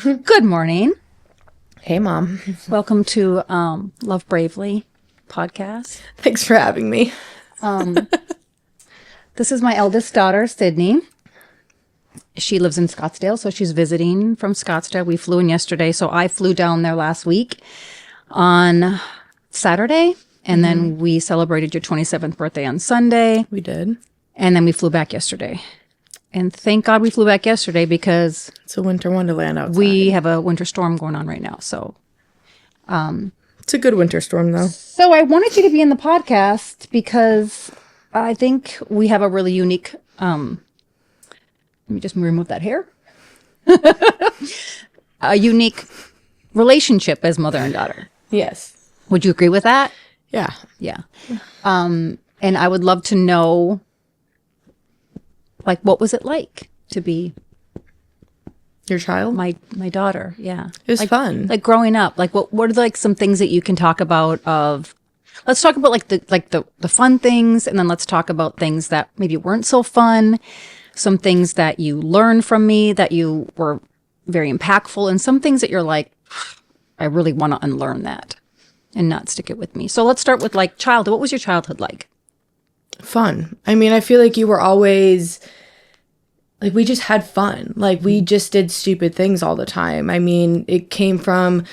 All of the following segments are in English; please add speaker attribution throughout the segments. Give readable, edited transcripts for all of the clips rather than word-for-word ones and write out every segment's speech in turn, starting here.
Speaker 1: Good morning.
Speaker 2: Hey, Mom.
Speaker 1: Welcome to Love Bravely podcast.
Speaker 2: Thanks for having me.
Speaker 1: This is my eldest daughter, Sydney. She lives in Scottsdale, so she's visiting from Scottsdale. We flew in yesterday, so I flew down there last week on Saturday, and then we celebrated your 27th birthday on Sunday.
Speaker 2: We did.
Speaker 1: And then we flew back yesterday. And thank God we flew back yesterday because
Speaker 2: it's a winter wonderland outside.
Speaker 1: We have a winter storm going on right now, so...
Speaker 2: it's a good winter storm, though.
Speaker 1: So I wanted you to be in the podcast because I think we have a really unique... let me just remove that hair. A unique relationship as mother and daughter.
Speaker 2: Yes.
Speaker 1: Would you agree with that?
Speaker 2: Yeah.
Speaker 1: Yeah. And I would love to know, like, what was it like to be
Speaker 2: your child?
Speaker 1: My daughter, yeah.
Speaker 2: It was fun.
Speaker 1: Like growing up, like what are like some things that you can talk about of, let's talk about the fun things, and then let's talk about things that maybe weren't so fun, some things that you learned from me that you were very impactful, and some things that you're like, I really want to unlearn that and not stick it with me. So let's start with like childhood. What was your childhood like?
Speaker 2: Fun. I mean, I feel like you were always, like, we just had fun. Like, we just did stupid things all the time. I mean, it came from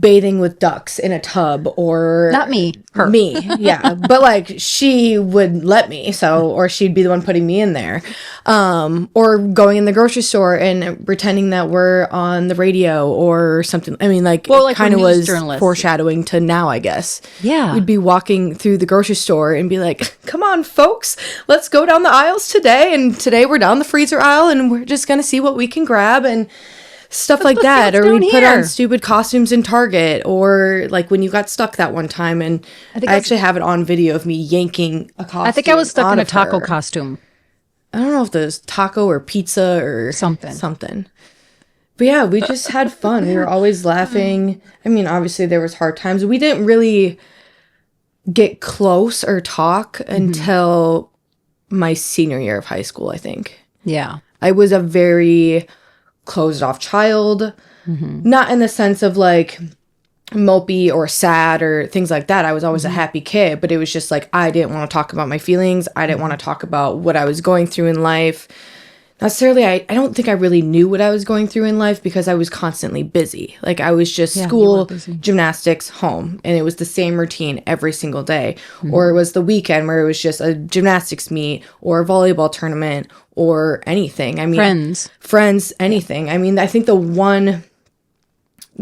Speaker 2: bathing with ducks in a tub, or
Speaker 1: not me, her.
Speaker 2: Me, yeah. But like, she would let me, so, or she'd be the one putting me in there, or going in the grocery store and pretending that we're on the radio or something. I mean, like,
Speaker 1: well, like
Speaker 2: kind of was
Speaker 1: journalists.
Speaker 2: Foreshadowing to now, I guess.
Speaker 1: Yeah,
Speaker 2: we'd be walking through the grocery store and be like, come on folks, let's go down the aisles today, and today we're down the freezer aisle and we're just gonna see what we can grab and stuff like that. Or we'd put on stupid costumes in Target, or like when you got stuck that one time, and I actually have it on video of me yanking a costume.
Speaker 1: I think I was stuck in a taco costume.
Speaker 2: I don't know if there's taco or pizza or something. But yeah, we just had fun. We were always laughing. I mean, obviously there was hard times. We didn't really get close or talk until my senior year of high school, I think.
Speaker 1: Yeah.
Speaker 2: I was a very closed off child, not in the sense of like mopey or sad or things like that. I was always a happy kid, but it was just like, I didn't want to talk about my feelings. I didn't want to talk about what I was going through in life. Necessarily, I don't think I really knew what I was going through in life because I was constantly busy. Like, I was just school, gymnastics, home, and it was the same routine every single day. Or it was the weekend where it was just a gymnastics meet or a volleyball tournament or anything. I mean, friends, anything. I mean, I think the one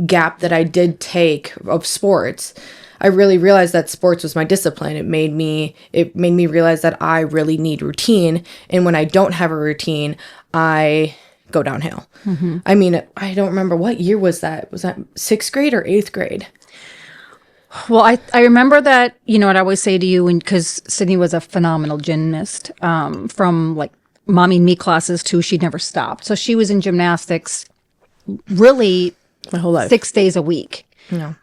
Speaker 2: gap that I did take of sports, I really realized that sports was my discipline. It made me realize that I really need routine. And when I don't have a routine, I go downhill. I mean, I don't remember, what year was that? Was that 6th grade or 8th grade?
Speaker 1: Well, I remember that, you know what I always say to you, because Sydney was a phenomenal gymnast, from like mommy and me classes too. She'd never stopped. So she was in gymnastics really
Speaker 2: my whole life,
Speaker 1: 6 days a week.
Speaker 2: Yeah.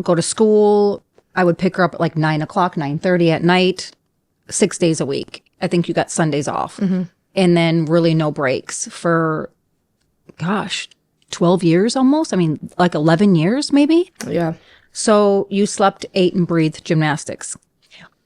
Speaker 1: Go to school. I would pick her up at like 9 o'clock, 9:30 at night, 6 days a week. I think you got Sundays off. And then really no breaks for, 12 years almost. I mean, like 11 years maybe.
Speaker 2: Yeah. So
Speaker 1: you slept, ate, and breathed gymnastics.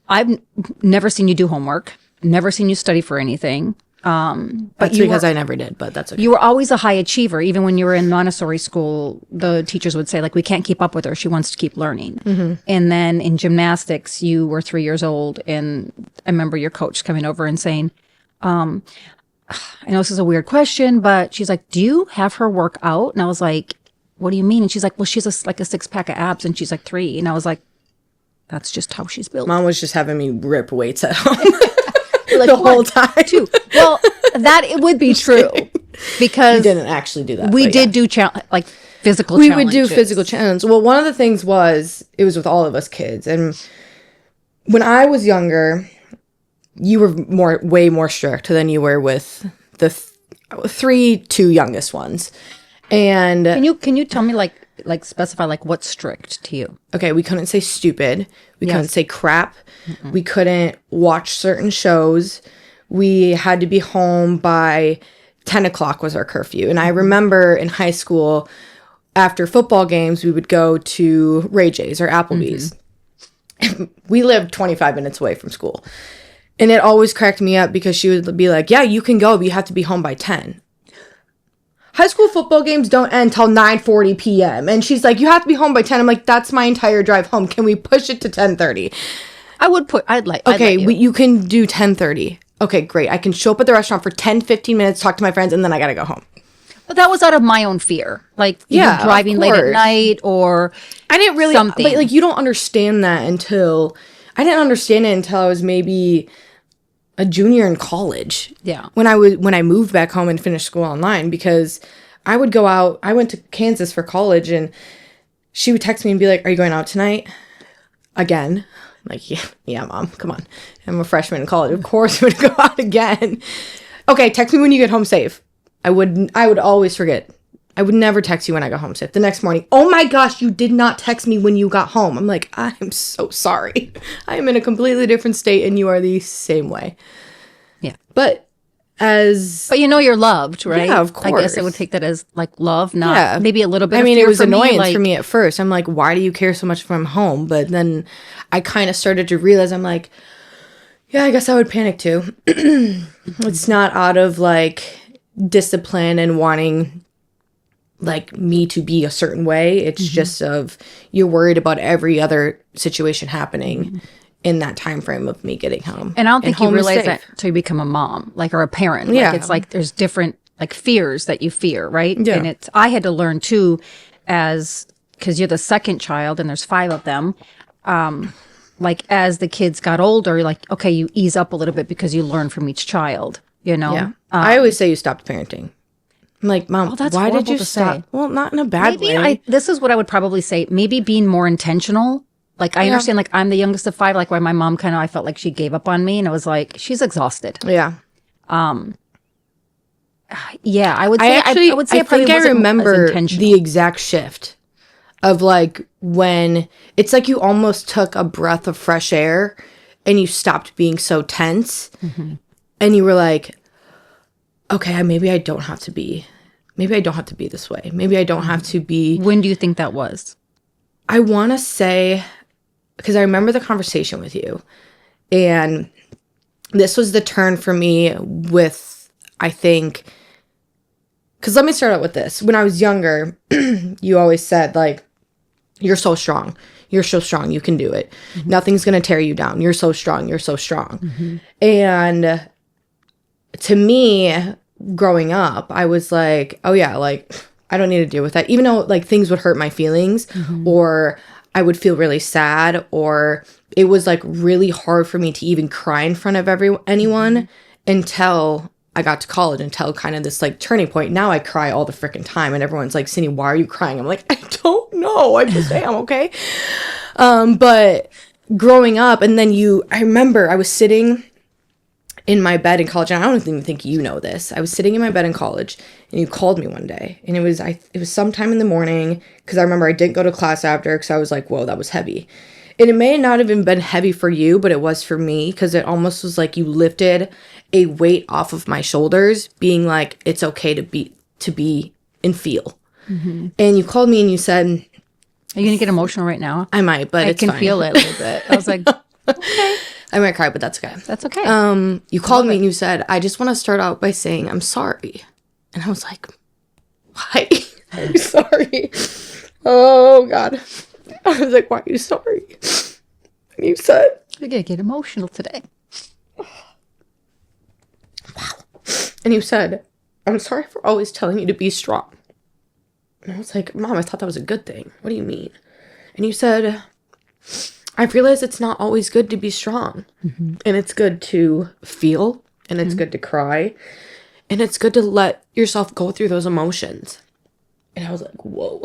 Speaker 1: I've never seen you do homework, never seen you study for anything.
Speaker 2: But that's because I never did, but that's okay.
Speaker 1: You were always a high achiever. Even when you were in Montessori school, the teachers would say, like, we can't keep up with her. She wants to keep learning. And then in gymnastics, you were 3 years old. And I remember your coach coming over and saying, I know this is a weird question, but she's like, do you have her work out? And I was like, what do you mean? And she's like, well, she's like a 6-pack of abs and she's like 3. And I was like, that's just how she's built.
Speaker 2: Mom was just having me rip weights at home.
Speaker 1: Like,
Speaker 2: the whole time.
Speaker 1: Too. Well, that it would be true because
Speaker 2: we didn't actually do that.
Speaker 1: We did do like physical.
Speaker 2: We
Speaker 1: challenges.
Speaker 2: would do physical challenges. Well, one of the things was it was with all of us kids, and when I was younger, you were way more strict than you were with the 2 youngest ones. And
Speaker 1: can you tell me like specify like what's strict to you?
Speaker 2: Okay, we couldn't say stupid. We couldn't say crap. We couldn't watch certain shows. We had to be home by 10 o'clock was our curfew. And I remember in high school, after football games, we would go to Ray J's or Applebee's. We lived 25 minutes away from school. And it always cracked me up because she would be like, yeah, you can go, but you have to be home by 10. High school football games don't end till 9:40 p.m. And she's like, you have to be home by 10. I'm like, that's my entire drive home. Can we push it to 10:30? Okay, you can do 10:30. Okay, great. I can show up at the restaurant for 10, 15 minutes, talk to my friends, and then I gotta go home.
Speaker 1: But that was out of my own fear. Like, driving late at night or
Speaker 2: I didn't really, something. But like, you don't understand that I didn't understand it until I was maybe a junior in college.
Speaker 1: Yeah.
Speaker 2: When I moved back home and finished school online, because I would go out. I went to Kansas for college, and she would text me and be like, "Are you going out tonight again?" I'm like, yeah, Mom, come on. I'm a freshman in college. Of course, I'm gonna go out again. Okay, text me when you get home safe. I would always forget. I would never text you when I got home safe. The next morning, oh my gosh, you did not text me when you got home. I'm like, I'm so sorry. I am in a completely different state and you are the same way.
Speaker 1: Yeah.
Speaker 2: But
Speaker 1: you're loved, right?
Speaker 2: Yeah, of course.
Speaker 1: I guess I would take that as like love, not maybe a little bit of
Speaker 2: fear.
Speaker 1: It
Speaker 2: was annoyance for me at first. I'm like, why do you care so much if I'm home? But then I kind of started to realize, I'm like, yeah, I guess I would panic too. It's not out of like discipline and wanting like me to be a certain way. It's just of you're worried about every other situation happening in that time frame of me getting home.
Speaker 1: And I don't think you realize that until you become a mom, like, or a parent.
Speaker 2: Yeah.
Speaker 1: Like, it's like there's different like fears that you fear, right?
Speaker 2: Yeah.
Speaker 1: And I had to learn too, because you're the second child and there's 5 of them. Like as the kids got older, you're like, okay, you ease up a little bit because you learn from each child, you know?
Speaker 2: Yeah. I always say you stopped parenting. I'm like, Mom, why did you stop?
Speaker 1: Say.
Speaker 2: Well, not in a bad way.
Speaker 1: This is what I would probably say. Maybe being more intentional. Like, I understand, like, I'm the youngest of 5, like, why my mom I felt like she gave up on me, and I was like, she's exhausted.
Speaker 2: Yeah.
Speaker 1: Yeah, I would say, I
Speaker 2: think I remember the exact shift of, like, when it's like you almost took a breath of fresh air and you stopped being so tense, and you were like, okay, maybe I don't have to be this way. Maybe I don't have to be.
Speaker 1: When do you think that was?
Speaker 2: I want to say, because I remember the conversation with you, and this was the turn for me with, I think, because let me start out with this. When I was younger, you always said, like, you're so strong. You're so strong. You can do it. Nothing's going to tear you down. You're so strong. You're so strong. And to me, growing up, I was like, oh yeah, like, I don't need to deal with that. Even though like things would hurt my feelings or I would feel really sad, or it was like really hard for me to even cry in front of anyone until I got to college, until kind of this like turning point. Now I cry all the freaking time and everyone's like, Cindy, why are you crying? I'm like, I don't know. I just am, okay? But growing up, and then I remember I was sitting in my bed in college, and I don't even think you know this. I was sitting in my bed in college, and you called me one day, and it was sometime in the morning, because I remember I didn't go to class after, because I was like, whoa, that was heavy. And it may not have even been heavy for you, but it was for me, because it almost was like you lifted a weight off of my shoulders, being like, it's okay to be and feel. And you called me and you said,
Speaker 1: are you gonna get emotional right now?
Speaker 2: I might, but it's fine.
Speaker 1: I can feel it a little bit. I was like, okay.
Speaker 2: I might cry, but that's okay.
Speaker 1: That's okay.
Speaker 2: You called me and you said, I just want to start out by saying I'm sorry. And I was like, why? I'm sorry. Oh, God. I was like, why are you sorry? And you said,
Speaker 1: you're going to get emotional today.
Speaker 2: Wow. And you said, I'm sorry for always telling you to be strong. And I was like, Mom, I thought that was a good thing. What do you mean? And you said, I've realized it's not always good to be strong. And it's good to feel. And it's good to cry. And it's good to let yourself go through those emotions. And I was like, whoa.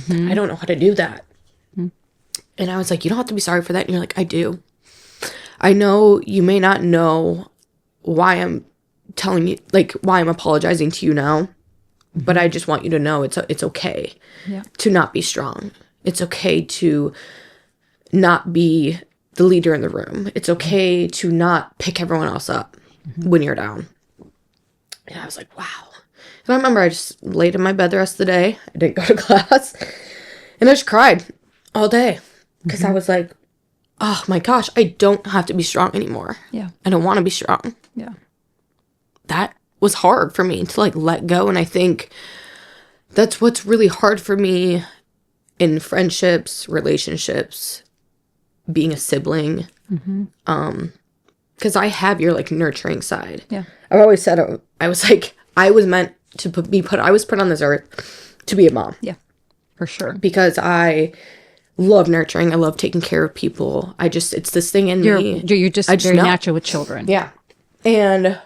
Speaker 2: I don't know how to do that. And I was like, you don't have to be sorry for that. And you're like, I do. I know you may not know why I'm telling you, like, why I'm apologizing to you now. But I just want you to know it's okay to not be strong. It's okay to not be the leader in the room. It's okay to not pick everyone else up when you're down. And I was like, wow. And I remember I just laid in my bed the rest of the day. I didn't go to class. And I just cried all day. Because I was like, oh my gosh, I don't have to be strong anymore.
Speaker 1: Yeah.
Speaker 2: I don't want to be strong.
Speaker 1: Yeah.
Speaker 2: That was hard for me to like let go. And I think that's what's really hard for me in friendships, relationships, being a sibling. Because I have your like nurturing side.
Speaker 1: Yeah.
Speaker 2: I've always said I was like, I was meant to I was put on this earth to be a mom.
Speaker 1: Yeah. For sure.
Speaker 2: Because I love nurturing. I love taking care of people. It's this thing in me.
Speaker 1: You're just very natural with children.
Speaker 2: Yeah. And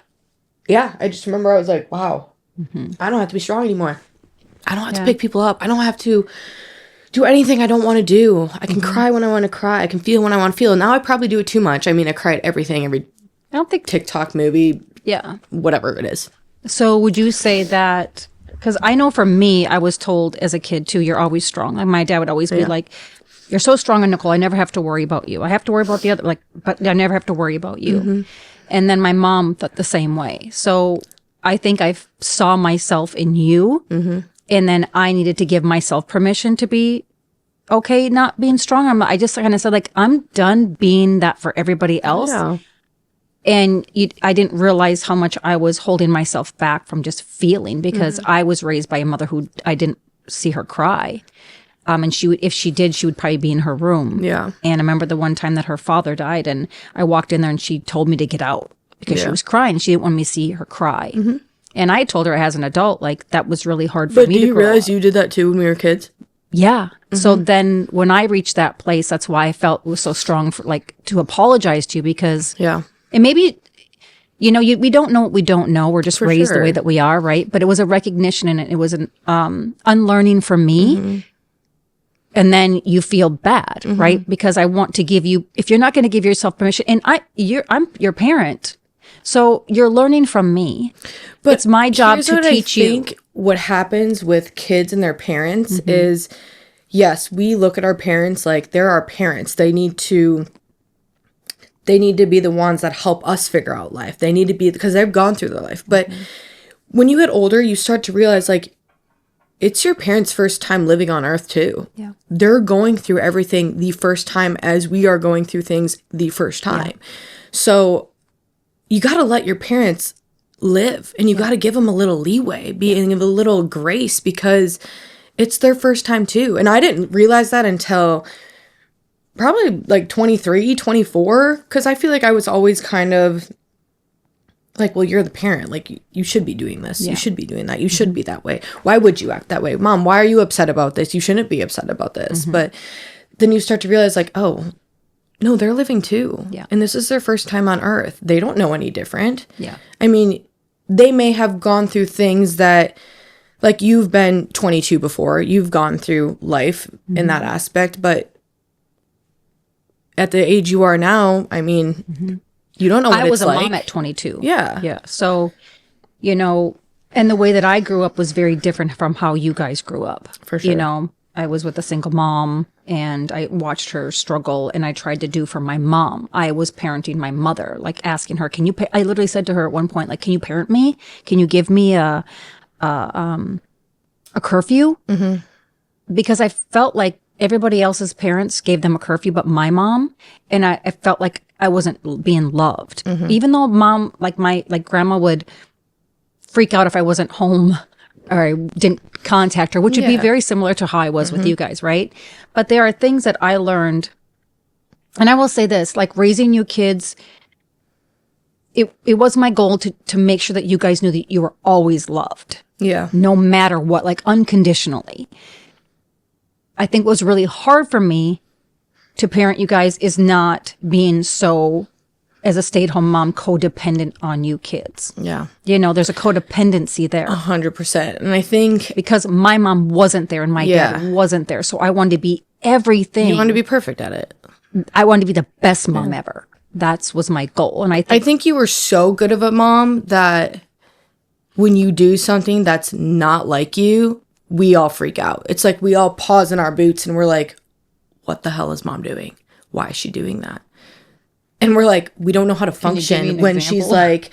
Speaker 2: yeah, I just remember I was like, wow, I don't have to be strong anymore. I don't have to pick people up. I don't have to do anything I don't want to do. I can cry when I want to cry. I can feel when I want to feel. And now I probably do it too much. I mean, I cry at everything, every
Speaker 1: I don't think
Speaker 2: TikTok movie,
Speaker 1: Yeah.
Speaker 2: whatever it is.
Speaker 1: So would you say that, because I know for me, I was told as a kid too, you're always strong. Like my dad would always be like, you're so strong, Nicole, I never have to worry about you. I have to worry about the other, like, but I never have to worry about you. And then my mom thought the same way. So I think I saw myself in you. And then I needed to give myself permission to be okay not being strong. I just kind of said, like, I'm done being that for everybody else.
Speaker 2: Yeah.
Speaker 1: And I didn't realize how much I was holding myself back from just feeling, because I was raised by a mother who I didn't see her cry. And if she did, she would probably be in her room.
Speaker 2: Yeah.
Speaker 1: And I remember the one time that her father died, and I walked in there and she told me to get out because she was crying. She didn't want me to see her cry. And I told her as an adult, like, that was really hard for me to grow up.
Speaker 2: But do you realize you did that too when we were kids?
Speaker 1: Yeah. So then when I reached that place, that's why I felt it was so strong for, like, to apologize to you, because and maybe, you know, we don't know what we don't know. We're just raised the way that we are, right? But it was a recognition, and it was an unlearning for me. And then you feel bad, right? Because I want to give you, if you're not going to give yourself permission, and I'm your parent, so you're learning from me. But it's my job to teach you. I think
Speaker 2: what happens with kids and their parents is, yes, we look at our parents like they're our parents. They need to be the ones that help us figure out life. They need to be, because they've gone through their life. But when you get older, you start to realize, like, it's your parents' first time living on earth too. Yeah. They're going through everything the first time as we are going through things the first time. Yeah. So you got to let your parents live, and you got to give them a little leeway, give a little grace, because it's their first time too. And I didn't realize that until probably like 23, 24, because I feel like I was always kind of like, well, you're the parent. Like, you should be doing this. Yeah. You should be doing that. You should be that way. Why would you act that way? Mom, why are you upset about this? You shouldn't be upset about this. But then you start to realize, like, oh, no, they're living too. Yeah. And this is their first time on earth. They don't know any different. Yeah. I mean, they may have gone through things that, like, you've been 22 before. You've gone through life in that aspect. But at the age you are now, I mean, you don't know what it's like. I
Speaker 1: was a mom at 22.
Speaker 2: Yeah.
Speaker 1: Yeah. So, you know, and the way that I grew up was very different from how you guys grew up.
Speaker 2: For sure.
Speaker 1: You know, I was with a single mom, and I watched her struggle, and I tried to do for my mom. I was parenting my mother, like asking her, can you I literally said to her at one point, like, can you parent me? Can you give me a curfew? Because I felt like everybody else's parents gave them a curfew, but my mom, and I felt like I wasn't being loved. Even though mom, like grandma would freak out if I wasn't home or I didn't contact her, which would be very similar to how I was with you guys, right? But there are things that I learned, and I will say this, like, raising you kids, it was my goal to make sure that you guys knew that you were always loved. Yeah. No matter what, like, unconditionally. I think what was really hard for me to parent you guys is not being so, as a stay-at-home mom, codependent on you kids. Yeah. You know, there's a codependency there.
Speaker 2: 100%. And I think,
Speaker 1: because my mom wasn't there and my dad wasn't there. So I wanted to be everything.
Speaker 2: You wanted to be perfect at it.
Speaker 1: I wanted to be the best mom ever. That was my goal. And I
Speaker 2: think you were so good of a mom that when you do something that's not like you, we all freak out. It's like we all pause in our boots and we're like, what the hell is mom doing? Why is she doing that? And we're like, we don't know how to function when she's like,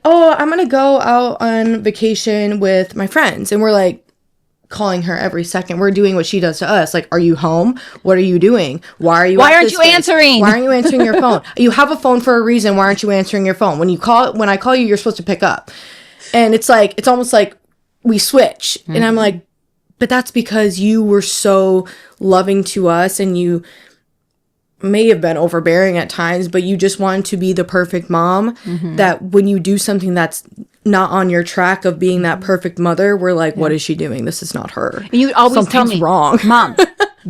Speaker 2: oh, I'm going to go out on vacation with my friends. And we're like, calling her every second. We're doing what she does to us. Like, are you home? What are you doing? Why aren't you
Speaker 1: answering?
Speaker 2: Why aren't you answering your phone? You have a phone for a reason. Why aren't you answering your phone? When I call you, you're supposed to pick up. And it's almost like we switch. Mm-hmm. And I'm like, but that's because you were so loving to us, and you may have been overbearing at times, but you just wanted to be the perfect mom. Mm-hmm. That when you do something that's not on your track of being that perfect mother, we're like, what is she doing? This is not her.
Speaker 1: And you always tell me,
Speaker 2: wrong.
Speaker 1: Mom,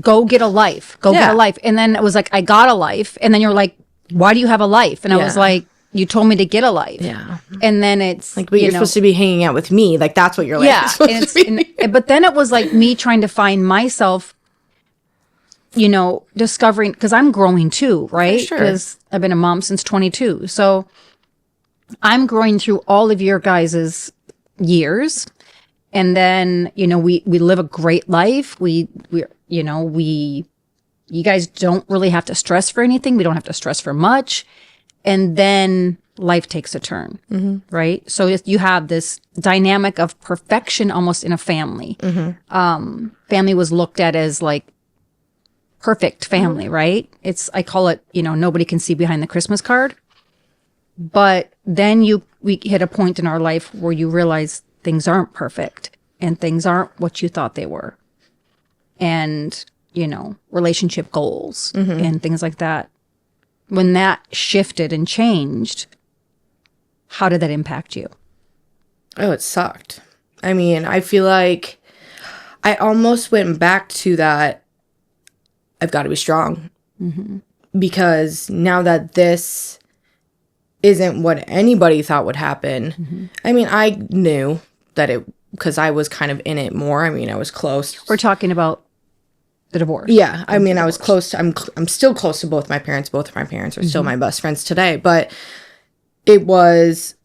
Speaker 1: go get a life. Get a life. And then it was like, I got a life. And then you're like, why do you have a life? And I was like, you told me to get a life. Yeah. And then it's
Speaker 2: like, but you're supposed to be hanging out with me. Like, that's what your life is supposed to be.
Speaker 1: But then it was like me trying to find myself, discovering, because I'm growing too, right? Because I've been a mom since 22. So I'm growing through all of your guys' years. And then, we live a great life. You guys don't really have to stress for anything. We don't have to stress for much. And then life takes a turn, right? So you have this dynamic of perfection almost in a family. Mm-hmm. Family was looked at as like perfect family, right? I call it, nobody can see behind the Christmas card. But then we hit a point in our life where you realize things aren't perfect and things aren't what you thought they were. And, relationship goals and things like that. When that shifted and changed, how did that impact you?
Speaker 2: Oh, it sucked. I mean, I feel like I almost went back to that. I've got to be strong. Mm-hmm. Because now that this isn't what anybody thought would happen. Mm-hmm. I mean, I knew that because I was kind of in it more. I mean, I was close.
Speaker 1: We're talking about the divorce.
Speaker 2: Yeah. I mean, I was close to, I'm still close to both my parents. Both of my parents are still my best friends today. But it was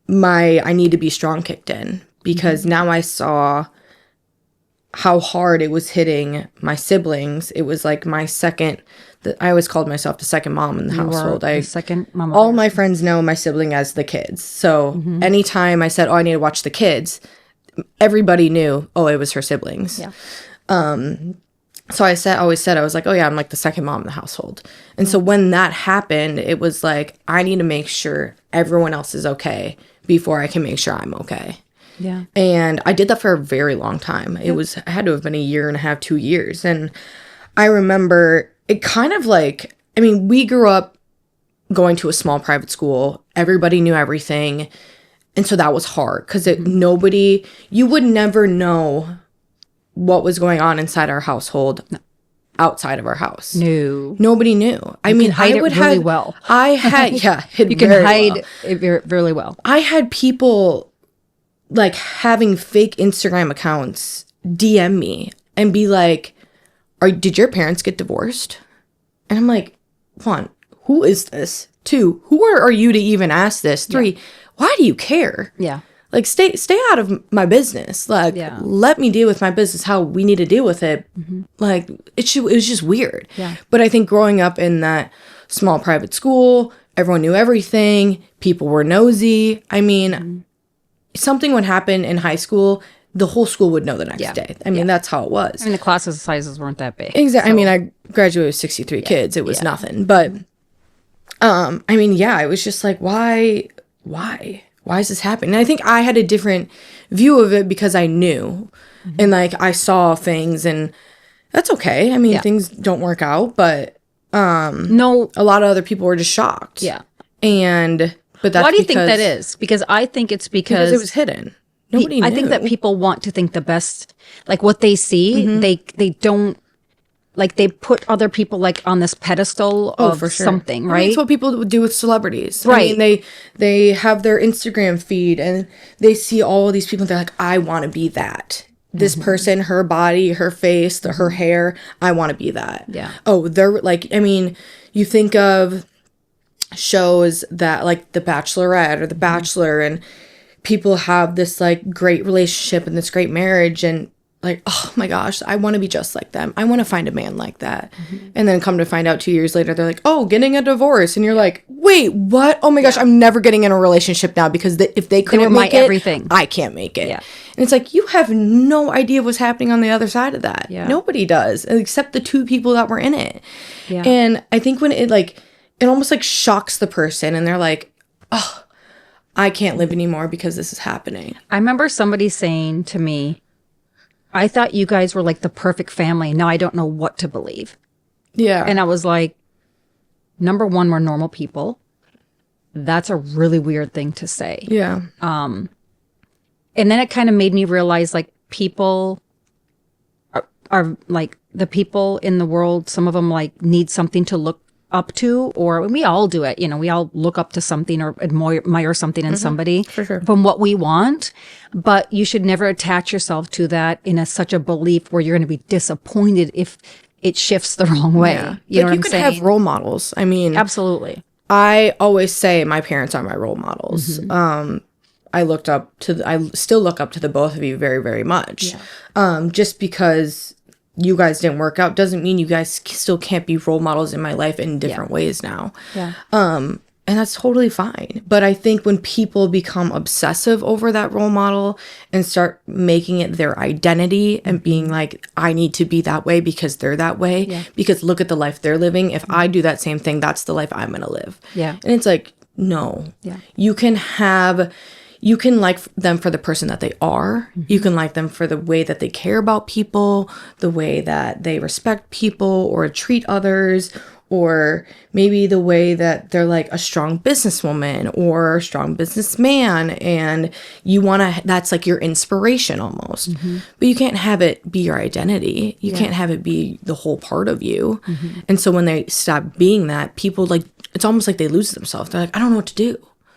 Speaker 2: I need to be strong kicked in, because now I saw how hard it was hitting my siblings. It was like my second, I always called myself the second mom in the household.
Speaker 1: The second mom.
Speaker 2: All my friends know my sibling as the kids. So anytime I said, I need to watch the kids, everybody knew, it was her siblings. Yeah. So I always said, I was like, I'm like the second mom in the household. And so when that happened, it was like, I need to make sure everyone else is okay before I can make sure I'm okay.
Speaker 1: Yeah.
Speaker 2: And I did that for a very long time. Yep. I had to have been a year and a half, 2 years. And I remember it kind of like, I mean, we grew up going to a small private school. Everybody knew everything. And so that was hard because you would never know what was going on inside our household outside of our house.
Speaker 1: No.
Speaker 2: Nobody knew. I mean,
Speaker 1: hide it really well.
Speaker 2: I had,
Speaker 1: you can hide it really well.
Speaker 2: I had people like having fake Instagram accounts DM me and be like, did your parents get divorced? And I'm like, 1, who is this? 2, who are you to even ask this? 3, why do you care?
Speaker 1: Yeah.
Speaker 2: Like, stay out of my business. Like, let me deal with my business how we need to deal with it. Mm-hmm. Like, it was just weird.
Speaker 1: Yeah.
Speaker 2: But I think growing up in that small private school, everyone knew everything. People were nosy. I mean, something would happen in high school, the whole school would know the next day. I mean, that's how it was.
Speaker 1: I mean, the classes sizes weren't that big.
Speaker 2: Exactly. So. I mean, I graduated with 63 kids. It was nothing. But, I mean, it was just like, why is this happening? And I think I had a different view of it because I knew. Mm-hmm. And, like, I saw things, and that's okay. I mean, things don't work out, but
Speaker 1: no,
Speaker 2: a lot of other people were just shocked.
Speaker 1: Yeah.
Speaker 2: But that's
Speaker 1: why do you think that is? Because I think it's because
Speaker 2: it was hidden. Nobody knew.
Speaker 1: I think that people want to think the best, like what they see, they don't, like they put other people like on this pedestal of something, right?
Speaker 2: That's what people would do with celebrities.
Speaker 1: Right.
Speaker 2: I mean, they have their Instagram feed and they see all of these people and they're like, I want to be that. This person, her body, her face, her hair, I want to be that.
Speaker 1: Yeah.
Speaker 2: Oh, they're like, I mean, you think of shows that like The Bachelorette or The Bachelor, and people have this like great relationship and this great marriage, and like, oh my gosh, I want to be just like them. I want to find a man like that. And then come to find out 2 years later, they're like, oh, getting a divorce. And you're like, wait, what? Oh my gosh, I'm never getting in a relationship now because if they couldn't make it,
Speaker 1: everything.
Speaker 2: I can't make it.
Speaker 1: Yeah.
Speaker 2: And it's like, you have no idea what's happening on the other side of that.
Speaker 1: Yeah.
Speaker 2: Nobody does, except the two people that were in it.
Speaker 1: Yeah.
Speaker 2: And I think when it almost like shocks the person and they're like, oh, I can't live anymore because this is happening.
Speaker 1: I remember somebody saying to me, I thought you guys were like the perfect family. Now I don't know what to believe.
Speaker 2: Yeah.
Speaker 1: And I was like, number one, we're normal people. That's a really weird thing to say.
Speaker 2: Yeah.
Speaker 1: And then it kind of made me realize like people are like the people in the world. Some of them like need something to look up to, or we all do it. You know, we all look up to something or admire something in somebody
Speaker 2: for sure.
Speaker 1: from what we want. But you should never attach yourself to that in such a belief where you're going to be disappointed if it shifts the wrong way.
Speaker 2: Yeah.
Speaker 1: You know what
Speaker 2: you
Speaker 1: I'm
Speaker 2: could
Speaker 1: saying?
Speaker 2: have role models. I mean,
Speaker 1: Absolutely.
Speaker 2: I always say my parents are my role models. I still look up to the both of you very, very much. Yeah. Just because you guys didn't work out doesn't mean you guys still can't be role models in my life in different ways now.
Speaker 1: Yeah.
Speaker 2: And that's totally fine. But I think when people become obsessive over that role model and start making it their identity and being like, I need to be that way because they're that way, because look at the life they're living. If I do that same thing, that's the life I'm going to live.
Speaker 1: Yeah.
Speaker 2: And it's like, no. Yeah. You can like them for the person that they are. You can like them for the way that they care about people, the way that they respect people or treat others, or maybe the way that they're like a strong businesswoman or a strong businessman, and that's like your inspiration almost. But you can't have it be your identity. You can't have it be the whole part of you. And so when they stop being that, people it's almost like they lose themselves. They're like, I don't know what to do.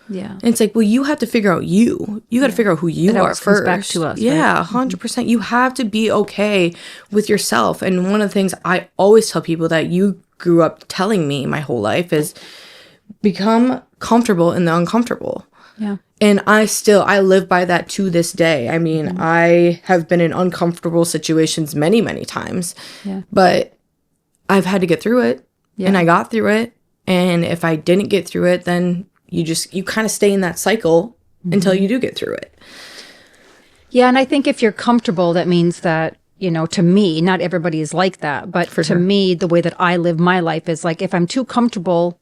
Speaker 1: Yeah.
Speaker 2: And it's like, well, you have to figure out you. You got to figure out who you are first.
Speaker 1: Back to us.
Speaker 2: Yeah,
Speaker 1: right?
Speaker 2: 100%. You have to be okay with yourself. And one of the things I always tell people that you grew up telling me my whole life is become comfortable in the uncomfortable.
Speaker 1: Yeah.
Speaker 2: And I live by that to this day. I mean, I have been in uncomfortable situations many, many times. Yeah. But I've had to get through it. Yeah. And I got through it. And if I didn't get through it, then you kind of stay in that cycle until you do get through it.
Speaker 1: Yeah. And I think if you're comfortable, that means that, you know, to me, not everybody is like that, but to me, the way that I live my life is like, if I'm too comfortable,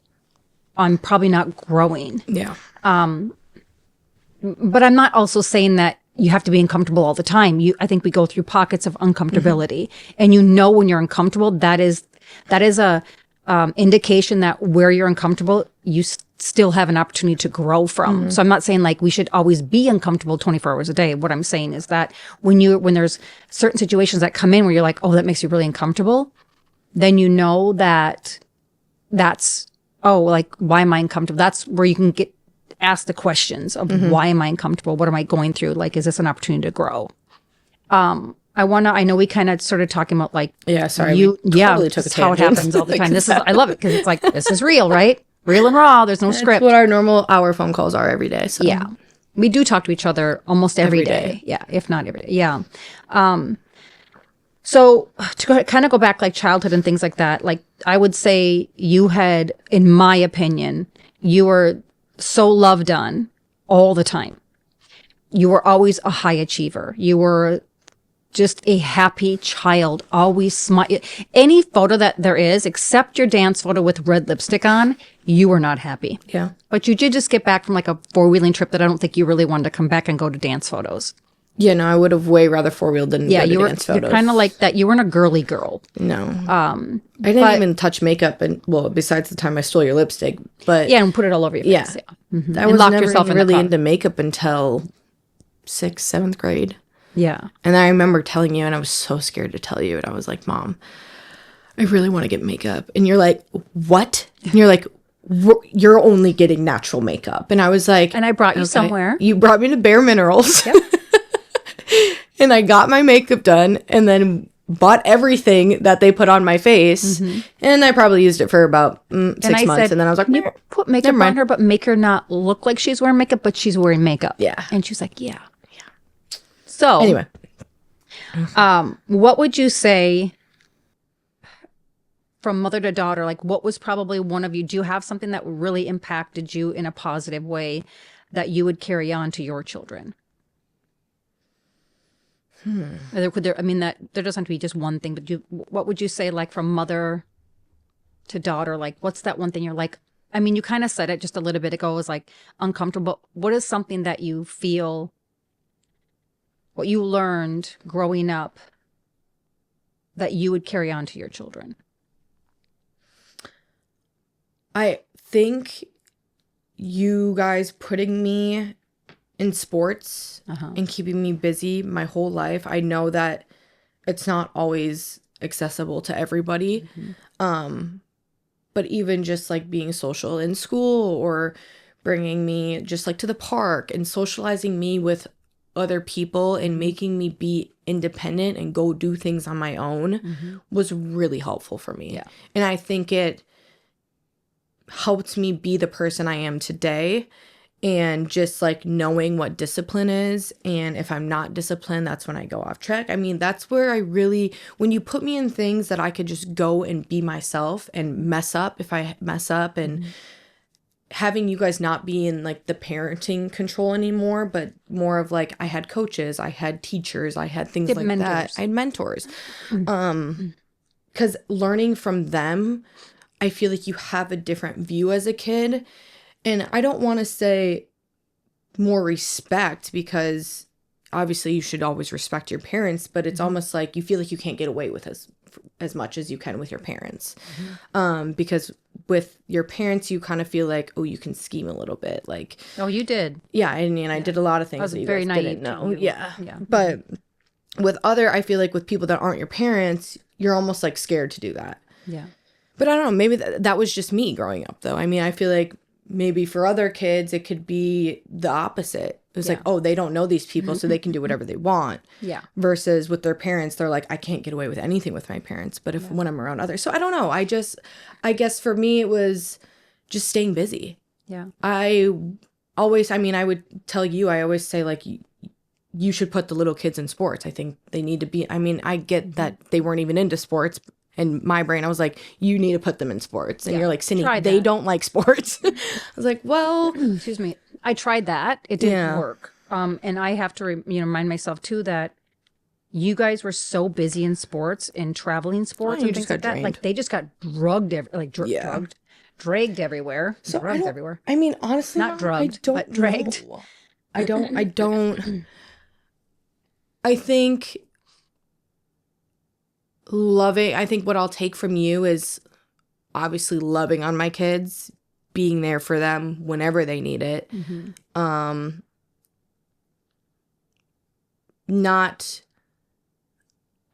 Speaker 1: I'm probably not growing.
Speaker 2: Yeah.
Speaker 1: But I'm not also saying that you have to be uncomfortable all the time. I think we go through pockets of uncomfortability, and you know, when you're uncomfortable, that is a indication that where you're uncomfortable, you still have an opportunity to grow from. So I'm not saying like we should always be uncomfortable 24 hours a day. What I'm saying is that when there's certain situations that come in where you're like, oh, that makes you really uncomfortable, then you know that's, like, why am I uncomfortable? That's where you can ask the questions of why am I uncomfortable? What am I going through? Like, is this an opportunity to grow? I know we kind of started talking about like, totally
Speaker 2: took a
Speaker 1: how it happens all the time. I love it because it's like, this is real, right? Real and raw. There's no script.
Speaker 2: That's what our normal hour phone calls are every day. So.
Speaker 1: Yeah. We do talk to each other almost every day. Yeah. If not every day. Yeah. So to kind of go back like childhood and things like that, like I would say you had, in my opinion, you were so loved on all the time. You were always a high achiever. You were just a happy child, always smile. Any photo that there is, except your dance photo with red lipstick on, you were not happy. Yeah. But you did just get back from like a 4-wheeling trip that I don't think you really wanted to come back and go to dance photos.
Speaker 2: Yeah, no, I would have way rather 4-wheeled than go to dance photos.
Speaker 1: You're kind of like that. You weren't a girly girl.
Speaker 2: No. I didn't even touch makeup, besides the time I stole your lipstick. But
Speaker 1: yeah, and put it all over your face. Yeah.
Speaker 2: Mm-hmm. I was never really into makeup until 6th, 7th grade.
Speaker 1: Yeah.
Speaker 2: And I remember telling you, and I was so scared to tell you, and I was like, Mom, I really want to get makeup. And you're like, what? And you're like, you're only getting natural makeup. And I was like,
Speaker 1: and I brought you somewhere.
Speaker 2: You brought me to Bare Minerals. Yep. And I got my makeup done and then bought everything that they put on my face. Mm-hmm. And I probably used it for about 6 months. And then I was like,
Speaker 1: you put makeup on her, but make her not look like she's wearing makeup, but she's wearing makeup.
Speaker 2: Yeah.
Speaker 1: And she's like, yeah. So
Speaker 2: anyway,
Speaker 1: What would you say from mother to daughter? Like, what was probably one of you? Do you have something that really impacted you in a positive way that you would carry on to your children? I mean, that there doesn't have to be just one thing, but what would you say, like from mother to daughter? Like, what's that one thing you're like? I mean, you kind of said it just a little bit ago. It was like uncomfortable. What is something that you feel, what you learned growing up, that you would carry on to your children?
Speaker 2: I think you guys putting me in sports and keeping me busy my whole life. I know that it's not always accessible to everybody. But even just like being social in school or bringing me just like to the park and socializing me with other people and making me be independent and go do things on my own was really helpful for me.
Speaker 1: Yeah.
Speaker 2: And I think it helped me be the person I am today. And just like knowing what discipline is, and if I'm not disciplined, that's when I go off track. I mean, that's where I really, when you put me in things that I could just go and be myself and mess up if I mess up, and having you guys not be in like the parenting control anymore, but more of like I had coaches, I had teachers, I had things like that. I had mentors. Because learning from them, I feel like you have a different view as a kid. And I don't want to say more respect, because obviously you should always respect your parents, but it's almost like you feel like you can't get away with as much as you can with your parents. Because with your parents, you kind of feel like, oh, you can scheme a little bit. Like,
Speaker 1: Oh, you did.
Speaker 2: yeah, I mean, I did a lot of things that you
Speaker 1: very
Speaker 2: guys didn't
Speaker 1: naive
Speaker 2: know.
Speaker 1: to you.
Speaker 2: Yeah.
Speaker 1: Yeah.
Speaker 2: But with I feel like with people that aren't your parents, you're almost like scared to do that.
Speaker 1: Yeah.
Speaker 2: But I don't know, maybe that was just me growing up though. I mean, I feel like maybe for other kids, it could be the opposite. It was like, oh, they don't know these people, so they can do whatever they want.
Speaker 1: Yeah.
Speaker 2: Versus with their parents, they're like, I can't get away with anything with my parents. But when I'm around others. So I don't know. I guess for me, it was just staying busy.
Speaker 1: Yeah.
Speaker 2: I would tell you, I always say like, you should put the little kids in sports. I think they need to be, I mean, I get that they weren't even into sports. In my brain, I was like, you need to put them in sports. And you're like, Cindy, they don't like sports. I was like, well.
Speaker 1: Excuse me. I tried that. It didn't work. And I have to remind myself, too, that you guys were so busy in sports and traveling sports and things like that. Like, they just got dragged everywhere.
Speaker 2: So
Speaker 1: drugged everywhere.
Speaker 2: I mean, honestly,
Speaker 1: Not drugged, but dragged.
Speaker 2: Know. I don't. I think I think what I'll take from you is obviously loving on my kids, being there for them whenever they need it. I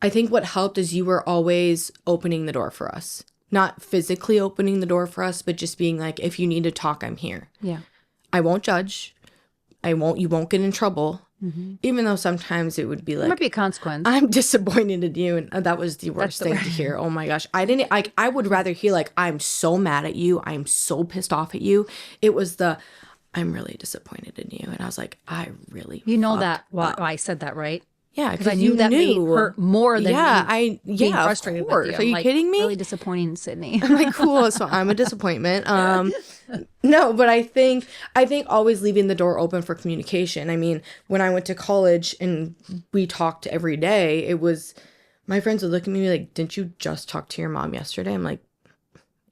Speaker 2: think what helped is you were always opening the door for us. Not physically opening the door for us, but just being like, if you need to talk, I'm here.
Speaker 1: Yeah.
Speaker 2: I won't judge. You won't get in trouble. Even though sometimes it would be like,
Speaker 1: There might be a consequence.
Speaker 2: I'm disappointed in you, and that was the worst thing to hear. Oh my gosh, I would rather hear like, I'm so mad at you, I'm so pissed off at you. It was I'm really disappointed in you, and I was like, I really,
Speaker 1: that why I said that, right?
Speaker 2: Yeah,
Speaker 1: because I knew that made hurt more than being frustrated
Speaker 2: of course.
Speaker 1: with you.
Speaker 2: Are you kidding me?
Speaker 1: Really disappointing, Sydney.
Speaker 2: I'm like, cool. So I'm a disappointment. No, but I think always leaving the door open for communication. I mean, when I went to college and we talked every day, it was my friends would look at me like, didn't you just talk to your mom yesterday? I'm like,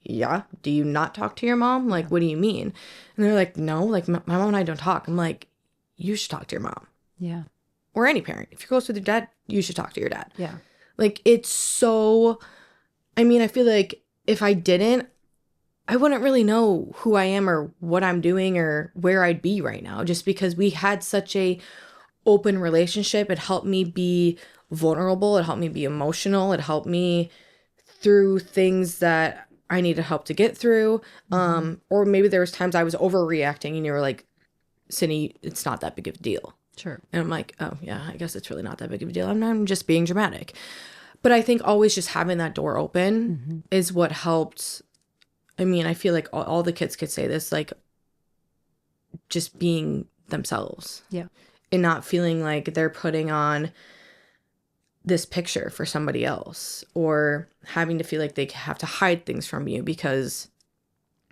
Speaker 2: yeah. Do you not talk to your mom? Like, what do you mean? And they're like, no, like my mom and I don't talk. I'm like, you should talk to your mom.
Speaker 1: Yeah.
Speaker 2: Or any parent. If you're close with your dad, you should talk to your dad.
Speaker 1: Yeah.
Speaker 2: Like, it's so, I mean, I feel like if I didn't, I wouldn't really know who I am or what I'm doing or where I'd be right now, just because we had such a open relationship. It helped me be vulnerable. It helped me be emotional. It helped me through things that I needed help to get through. Or maybe there was times I was overreacting and you were like, Cindy, it's not that big of a deal.
Speaker 1: Sure.
Speaker 2: And I'm like, oh, yeah, I guess it's really not that big of a deal. I'm just being dramatic. But I think always just having that door open is what helped. I mean, I feel like all the kids could say this, like, just being themselves.
Speaker 1: Yeah.
Speaker 2: And not feeling like they're putting on this picture for somebody else, or having to feel like they have to hide things from you because,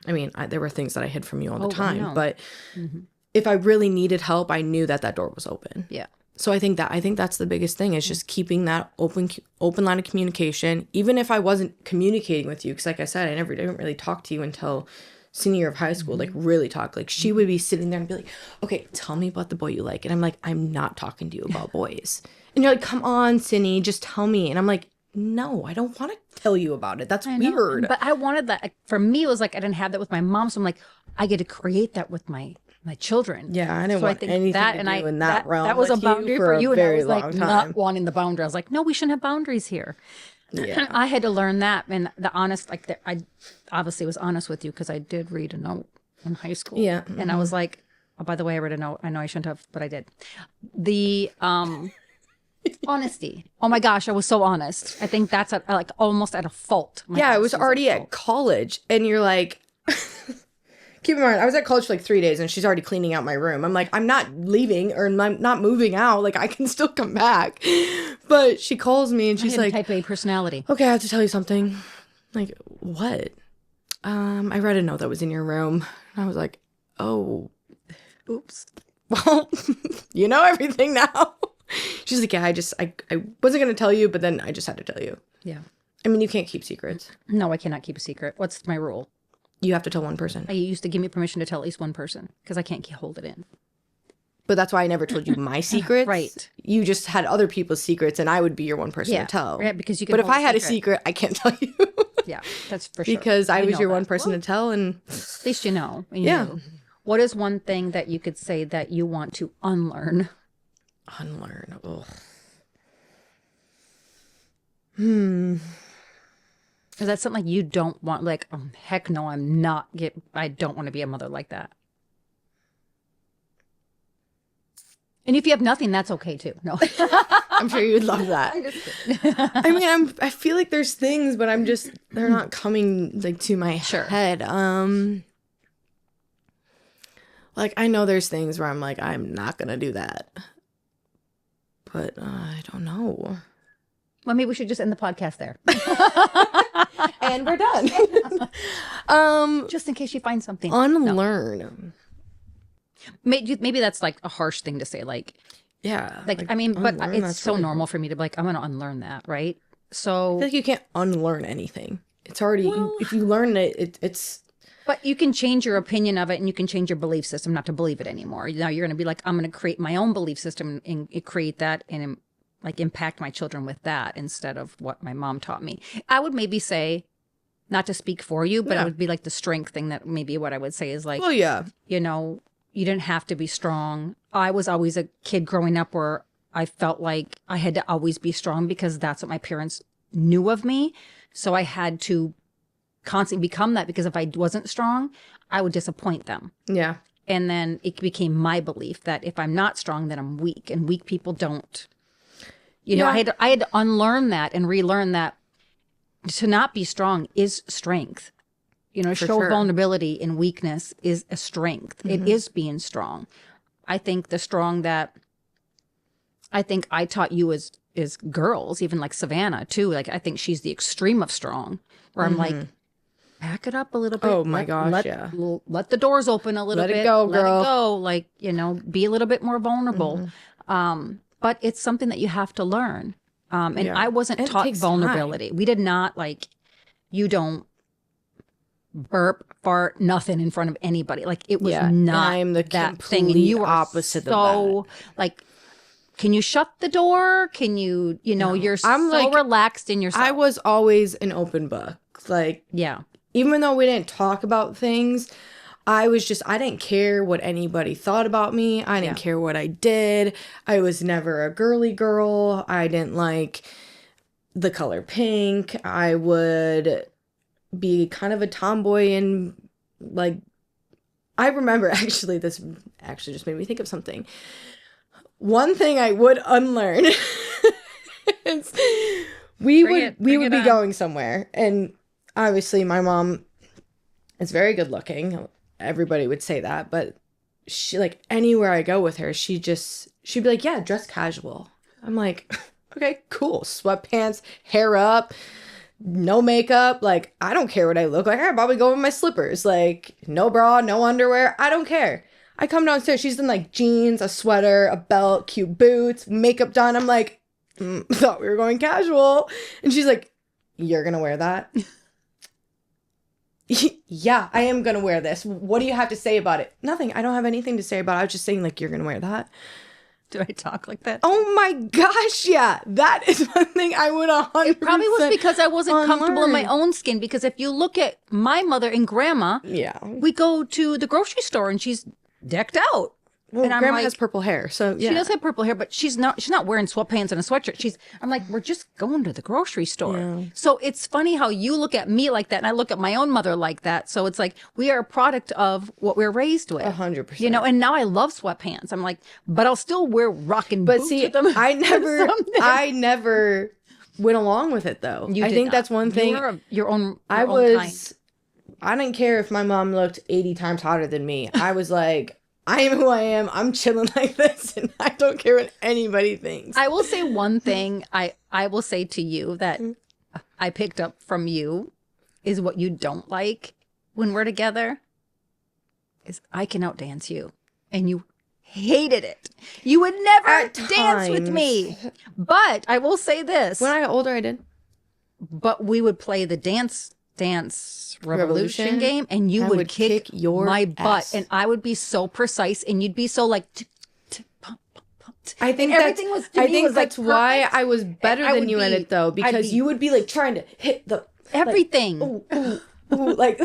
Speaker 2: I mean, there were things that I hid from you all the time, but if I really needed help, I knew that door was open.
Speaker 1: Yeah.
Speaker 2: So I think that's the biggest thing is just keeping that open line of communication, even if I wasn't communicating with you. Because like I said, I didn't really talk to you until senior year of high school, like really talk. Like she would be sitting there and be like, okay, tell me about the boy you like. And I'm like, I'm not talking to you about boys. And you're like, come on, Cindy, just tell me. And I'm like, no, I don't want to tell you about it. That's weird.
Speaker 1: But I wanted that. Like, for me, it was like I didn't have that with my mom. So I'm like, I get to create that with my children.
Speaker 2: Yeah, I didn't want anything to do in that realm.
Speaker 1: That was a boundary for you,
Speaker 2: a very
Speaker 1: and I was
Speaker 2: long
Speaker 1: like
Speaker 2: time.
Speaker 1: not wanting the boundary. I was like, no, we shouldn't have boundaries here.
Speaker 2: Yeah.
Speaker 1: I had to learn that, and the honest, like I obviously was honest with you because I did read a note in high school.
Speaker 2: Yeah,
Speaker 1: and I was like, oh, by the way, I read a note. I know I shouldn't have, but I did. The honesty. Oh my gosh, I was so honest. I think that's like almost at a fault.
Speaker 2: Yeah, I was already at college, and you're like. Keep in mind, I was at college for like 3 days and she's already cleaning out my room. I'm like, I'm not leaving or I'm not moving out. Like, I can still come back. But she calls me and she's like,
Speaker 1: type A personality.
Speaker 2: Okay, I have to tell you something. Like, what? I read a note that was in your room. And I was like, oh, oops. Well, you know everything now. She's like, yeah, I wasn't going to tell you, but then I just had to tell you.
Speaker 1: Yeah.
Speaker 2: I mean, you can't keep secrets.
Speaker 1: No, I cannot keep a secret. What's my rule?
Speaker 2: You have to tell one person.
Speaker 1: I used to give me permission to tell at least one person because I can't hold it in.
Speaker 2: But that's why I never told you my secrets.
Speaker 1: Right.
Speaker 2: You just had other people's secrets and I would be your one person to tell.
Speaker 1: Yeah, because you can.
Speaker 2: But if I had a secret, I can't tell you.
Speaker 1: Yeah, that's for sure.
Speaker 2: Because I was your one person to tell, and
Speaker 1: at least you know.
Speaker 2: Yeah.
Speaker 1: What is one thing that you could say that you want to unlearn?
Speaker 2: Unlearn. Ugh.
Speaker 1: Is that something like you don't want? Like, oh, heck no, I don't want to be a mother like that. And if you have nothing, that's okay too. No,
Speaker 2: I'm sure you'd love that. I mean, I feel like there's things, but they're not coming like to my head. Like I know there's things where I'm like, I'm not gonna do that, but I don't know.
Speaker 1: Well, maybe we should just end the podcast there.
Speaker 2: And we're done.
Speaker 1: Just in case you find something.
Speaker 2: Unlearn.
Speaker 1: No. Maybe that's like a harsh thing to say. Like,
Speaker 2: yeah.
Speaker 1: Like I mean, but it's so normal for me to be like, I'm going to unlearn that, right? So
Speaker 2: I feel like you can't unlearn anything. It's already, if you learn it, it's.
Speaker 1: But you can change your opinion of it and you can change your belief system not to believe it anymore. Now you're going to be like, I'm going to create my own belief system and create that and like impact my children with that instead of what my mom taught me. I would maybe say, not to speak for you, but it would be like the strength thing that maybe what I would say is like, you know, you didn't have to be strong. I was always a kid growing up where I felt like I had to always be strong because that's what my parents knew of me. So I had to constantly become that because if I wasn't strong, I would disappoint them.
Speaker 2: Yeah.
Speaker 1: And then it became my belief that if I'm not strong, then I'm weak, and weak people don't. You know, I had to unlearn that and relearn that to not be strong is strength. You know, show vulnerability and weakness is a strength. Mm-hmm. It is being strong. I think the strong that I think I taught you is girls, even like Savannah too. Like I think she's the extreme of strong, where I'm like, back it up a little bit.
Speaker 2: Oh my gosh,
Speaker 1: let the doors open a little bit.
Speaker 2: Let it go, girl.
Speaker 1: Let it go. Like, you know, be a little bit more vulnerable. But it's something that you have to learn. And I wasn't taught vulnerability. We did not like, you don't burp, fart, nothing in front of anybody. Like it was not
Speaker 2: I'm the
Speaker 1: that thing. And you were
Speaker 2: opposite
Speaker 1: so,
Speaker 2: of that.
Speaker 1: Like, can you shut the door? Can you, you know, you're so like, relaxed in yourself.
Speaker 2: I was always an open book. Like, even though we didn't talk about things, I didn't care what anybody thought about me. I didn't care what I did. I was never a girly girl. I didn't like the color pink. I would be kind of a tomboy and like, I remember this actually just made me think of something. One thing I would unlearn is we would be going somewhere, and obviously my mom is very good looking. Everybody would say that, but she, like, anywhere I go with her, she'd be like, yeah, dress casual. I'm like, okay, cool. Sweatpants, hair up, no makeup. Like, I don't care what I look like. I probably go with my slippers. Like, no bra, no underwear. I don't care. I come downstairs. She's in like jeans, a sweater, a belt, cute boots, makeup done. I'm like, thought we were going casual. And she's like, you're going to wear that? Yeah, I am going to wear this. What do you have to say about it? Nothing. I don't have anything to say about it. I was just saying, like, you're going to wear that.
Speaker 1: Do I talk like that?
Speaker 2: Oh my gosh, yeah. That is one thing I would 100%.
Speaker 1: It probably was because I wasn't comfortable in my own skin. Because if you look at my mother and grandma,
Speaker 2: yeah,
Speaker 1: we go to the grocery store and she's decked out.
Speaker 2: Well,
Speaker 1: and
Speaker 2: grandma has purple hair, so yeah.
Speaker 1: She does have purple hair, but she's not wearing sweatpants and a sweatshirt. I'm like, we're just going to the grocery store. Yeah. So it's funny how you look at me like that and I look at my own mother like that. So it's like we are a product of what we're raised with.
Speaker 2: 100%.
Speaker 1: You know, and now I love sweatpants. I'm like, but I'll still wear rocking
Speaker 2: but
Speaker 1: boots
Speaker 2: see,
Speaker 1: with them.
Speaker 2: I never went along with it though. I think that's one thing.
Speaker 1: You were your own
Speaker 2: I didn't care if my mom looked 80 times hotter than me. I was like, I am who I am. I'm chilling like this, and I don't care what anybody thinks.
Speaker 1: I will say one thing. I will say to you that I picked up from you is what you don't like when we're together is I can outdance you, and you hated it. You would never dance with me. But I will say this:
Speaker 2: when I got older, I did.
Speaker 1: But we would play the dance revolution game, and you would kick my butt, and I would be so precise, and you'd be so like.
Speaker 2: I think everything was. I think that's why I was better than you at it, though, because you would be like trying to hit the
Speaker 1: everything,
Speaker 2: like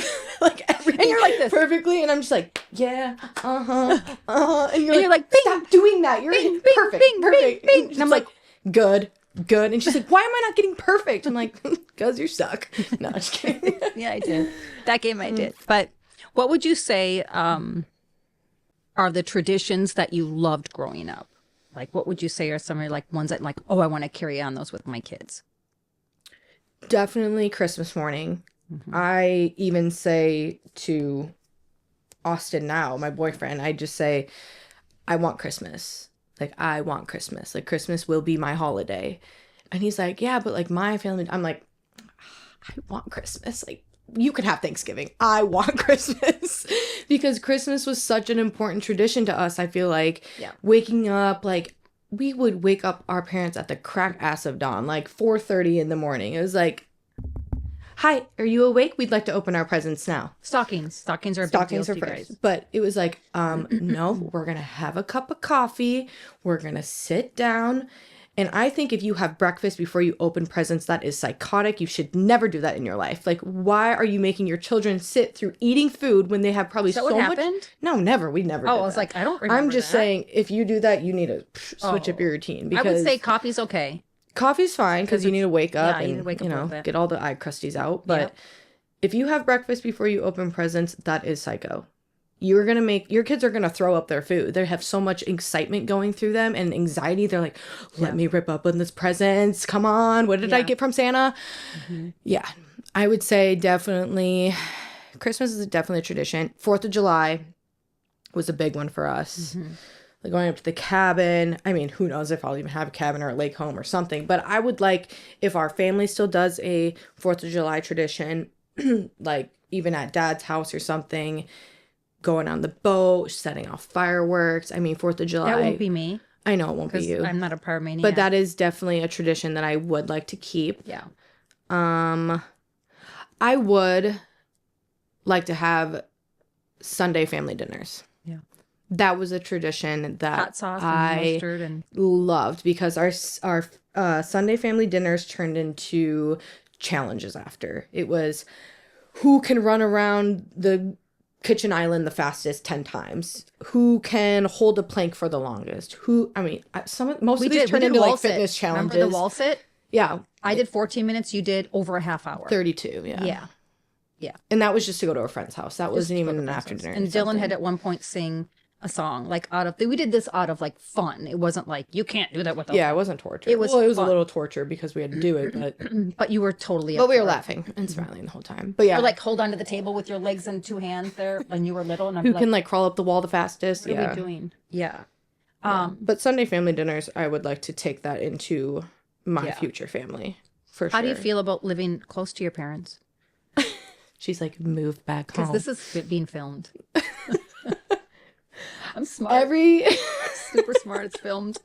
Speaker 2: everything,
Speaker 1: and you're like this
Speaker 2: perfectly, and I'm just like, yeah, and you're like,
Speaker 1: bing,
Speaker 2: stop doing that. You're
Speaker 1: bing,
Speaker 2: perfect,
Speaker 1: bing,
Speaker 2: perfect.
Speaker 1: Bing, bing.
Speaker 2: And I'm like, good. And she's like, why am I not getting perfect? I'm like, because you suck. No, I'm just kidding.
Speaker 1: Yeah, I did. That game I did. But what would you say are the traditions that you loved growing up? Like, what would you say are some of like ones that like, oh, I want to carry on those with my kids?
Speaker 2: Definitely Christmas morning. Mm-hmm. I even say to Austin now, my boyfriend, I just say, I want Christmas. Like, I want Christmas. Like, Christmas will be my holiday. And he's like, yeah, but like my family, I'm like, I want Christmas. Like, you could have Thanksgiving. I want Christmas. Because Christmas was such an important tradition to us. I feel like waking up, like we would wake up our parents at the crack ass of dawn, like 4:30 in the morning. It was like, hi, are you awake? We'd like to open our presents now.
Speaker 1: Stockings are a big deal to you guys.
Speaker 2: But it was like, no, we're going to have a cup of coffee. We're going to sit down. And I think if you have breakfast before you open presents, that is psychotic. You should never do that in your life. Like, why are you making your children sit through eating food when they have probably so much?
Speaker 1: Happened?
Speaker 2: No, never. We never did
Speaker 1: I was like, I don't remember
Speaker 2: I'm just saying, if you do that, you need to switch up your routine. Because
Speaker 1: I would say coffee's okay.
Speaker 2: Coffee's fine because you need to wake up
Speaker 1: you
Speaker 2: and,
Speaker 1: wake up
Speaker 2: get all the eye crusties out. But if you have breakfast before you open presents, that is psycho. Your kids are going to throw up their food. They have so much excitement going through them and anxiety. They're like, let me rip up on this presents. Come on. What did I get from Santa? Mm-hmm. Yeah. I would say definitely Christmas is definitely a tradition. 4th of July was a big one for us. Mm-hmm. Like going up to the cabin. I mean, who knows if I'll even have a cabin or a lake home or something. But I would like, if our family still does a 4th of July tradition, like even at Dad's house or something, going on the boat, setting off fireworks. I mean, 4th of July.
Speaker 1: That won't be me.
Speaker 2: I know it won't be you.
Speaker 1: I'm not a pyromaniac.
Speaker 2: But that is definitely a tradition that I would like to keep.
Speaker 1: Yeah.
Speaker 2: I would like to have Sunday family dinners.
Speaker 1: Yeah.
Speaker 2: That was a tradition that
Speaker 1: hot sauce and mustard and
Speaker 2: loved because our Sunday family dinners turned into challenges after. It was who can run around the kitchen island the fastest 10 times, who can hold a plank for the longest, most of these turned into like fitness challenges.
Speaker 1: Remember the wall sit?
Speaker 2: Yeah.
Speaker 1: I did 14 minutes, you did over a half hour.
Speaker 2: 32,
Speaker 1: Yeah.
Speaker 2: And that was just to go to a friend's house. That wasn't even an after dinner.
Speaker 1: And Dylan had at one point sing a song we did this out of like fun. It wasn't like you can't do that with us.
Speaker 2: Yeah, it wasn't torture. It was a little torture because we had to do it, but
Speaker 1: but you were totally
Speaker 2: we were laughing and smiling the whole time. But yeah.
Speaker 1: Or like hold onto the table with your legs in 2 hands there when you were little, and
Speaker 2: who can like crawl up the wall the fastest.
Speaker 1: What are we doing? Yeah.
Speaker 2: But Sunday family dinners, I would like to take that into my future family, for sure.
Speaker 1: How do you feel about living close to your parents?
Speaker 2: She's like, move back home.
Speaker 1: Because this is being filmed. I'm smart. Super smart. It's filmed.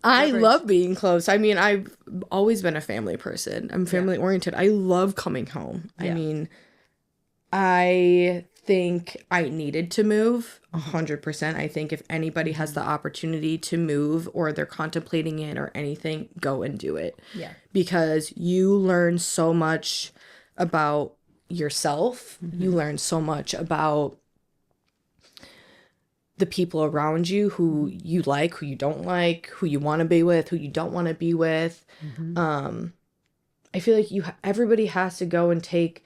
Speaker 2: I love being close. I mean, I've always been a family person. I'm family oriented. I love coming home. Yeah. I mean, I think I needed to move 100%. I think if anybody has the opportunity to move or they're contemplating it or anything, go and do it.
Speaker 1: Yeah.
Speaker 2: Because you learn so much about yourself. You learn so much about the people around you, who you like, who you don't like, who you want to be with, who you don't want to be with. I feel like everybody has to go and take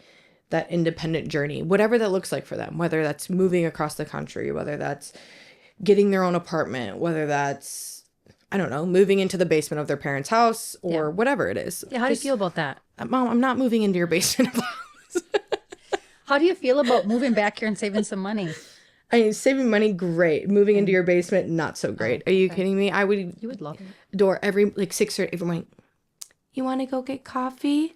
Speaker 2: that independent journey, whatever that looks like for them, whether that's moving across the country, whether that's getting their own apartment, whether that's, I don't know, moving into the basement of their parents' house or whatever it is.
Speaker 1: Yeah, how do you feel about that?
Speaker 2: Mom, I'm not moving into your basement of the house.
Speaker 1: How do you feel about moving back here and saving some money?
Speaker 2: I mean, saving money, great. Moving into your basement, not so great. Are you kidding me?
Speaker 1: You would love it.
Speaker 2: Door every 6 or every morning. You want to go get coffee?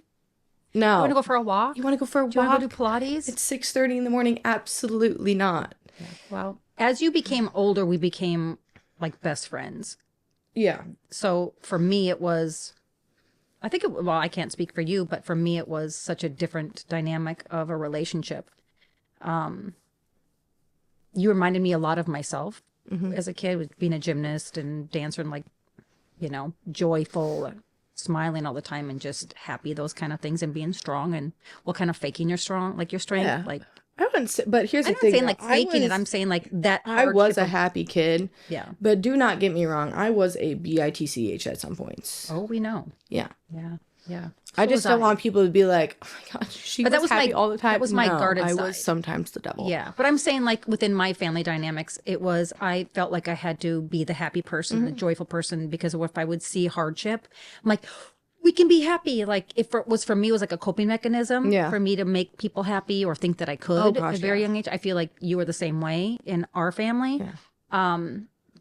Speaker 2: No.
Speaker 1: You want to go for a walk?
Speaker 2: You want to go for a walk?
Speaker 1: Do you want to go do Pilates?
Speaker 2: It's 6:30 in the morning. Absolutely not.
Speaker 1: Yeah. Well, as you became older, we became like best friends.
Speaker 2: Yeah.
Speaker 1: So for me, it was, I can't speak for you, but for me, it was such a different dynamic of a relationship. You reminded me a lot of myself as a kid, with being a gymnast and dancer and like, joyful, smiling all the time and just happy, those kind of things, and being strong and kind of faking you're strong, like your strength.
Speaker 2: Yeah.
Speaker 1: Like,
Speaker 2: I wouldn't say, but here's the
Speaker 1: I'm not
Speaker 2: saying
Speaker 1: saying like faking it. I'm saying like that.
Speaker 2: I was a happy kid.
Speaker 1: Yeah.
Speaker 2: But do not get me wrong. I was a bitch at some points.
Speaker 1: Oh, we know.
Speaker 2: Yeah.
Speaker 1: Yeah. Yeah.
Speaker 2: I just don't want people to be like, oh my gosh, she was happy all the time.
Speaker 1: That was my guarded side.
Speaker 2: I was sometimes the devil.
Speaker 1: Yeah. But I'm saying like within my family dynamics, I felt like I had to be the happy person, the joyful person, because if I would see hardship, I'm like, we can be happy. Like if it was for me, it was like a coping mechanism for me to make people happy or think that I could at a very young age. I feel like you were the same way in our family. Yeah.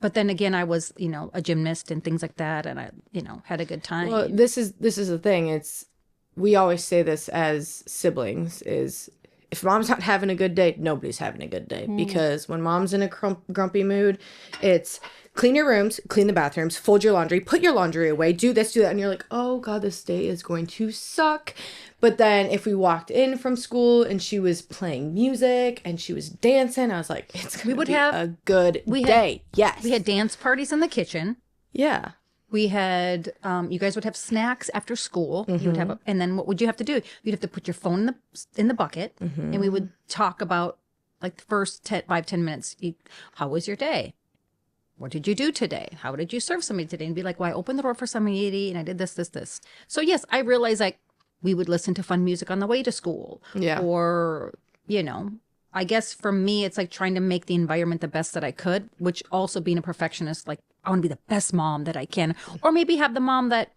Speaker 1: But then again, I was, a gymnast and things like that. And I, had a good time.
Speaker 2: Well, this is the thing. We always say this as siblings is, if mom's not having a good day, nobody's having a good day. Because when mom's in a grumpy mood, it's clean your rooms, clean the bathrooms, fold your laundry, put your laundry away, do this, do that. And you're like, oh God, this day is going to suck. But then if we walked in from school and she was playing music and she was dancing, I was like, it's going to be a good day. Yes.
Speaker 1: We had dance parties in the kitchen.
Speaker 2: Yeah.
Speaker 1: We had, you guys would have snacks after school. You would have, and then what would you have to do? You'd have to put your phone in the bucket, and we would talk about like the first 5-10 minutes. How was your day? What did you do today? How did you serve somebody today? And be like, well, I opened the door for somebody and I did this, this, this. So yes, I realized like we would listen to fun music on the way to school.
Speaker 2: Yeah.
Speaker 1: Or, I guess for me, it's like trying to make the environment the best that I could, which also being a perfectionist, like I want to be the best mom that I can, or maybe have the mom that,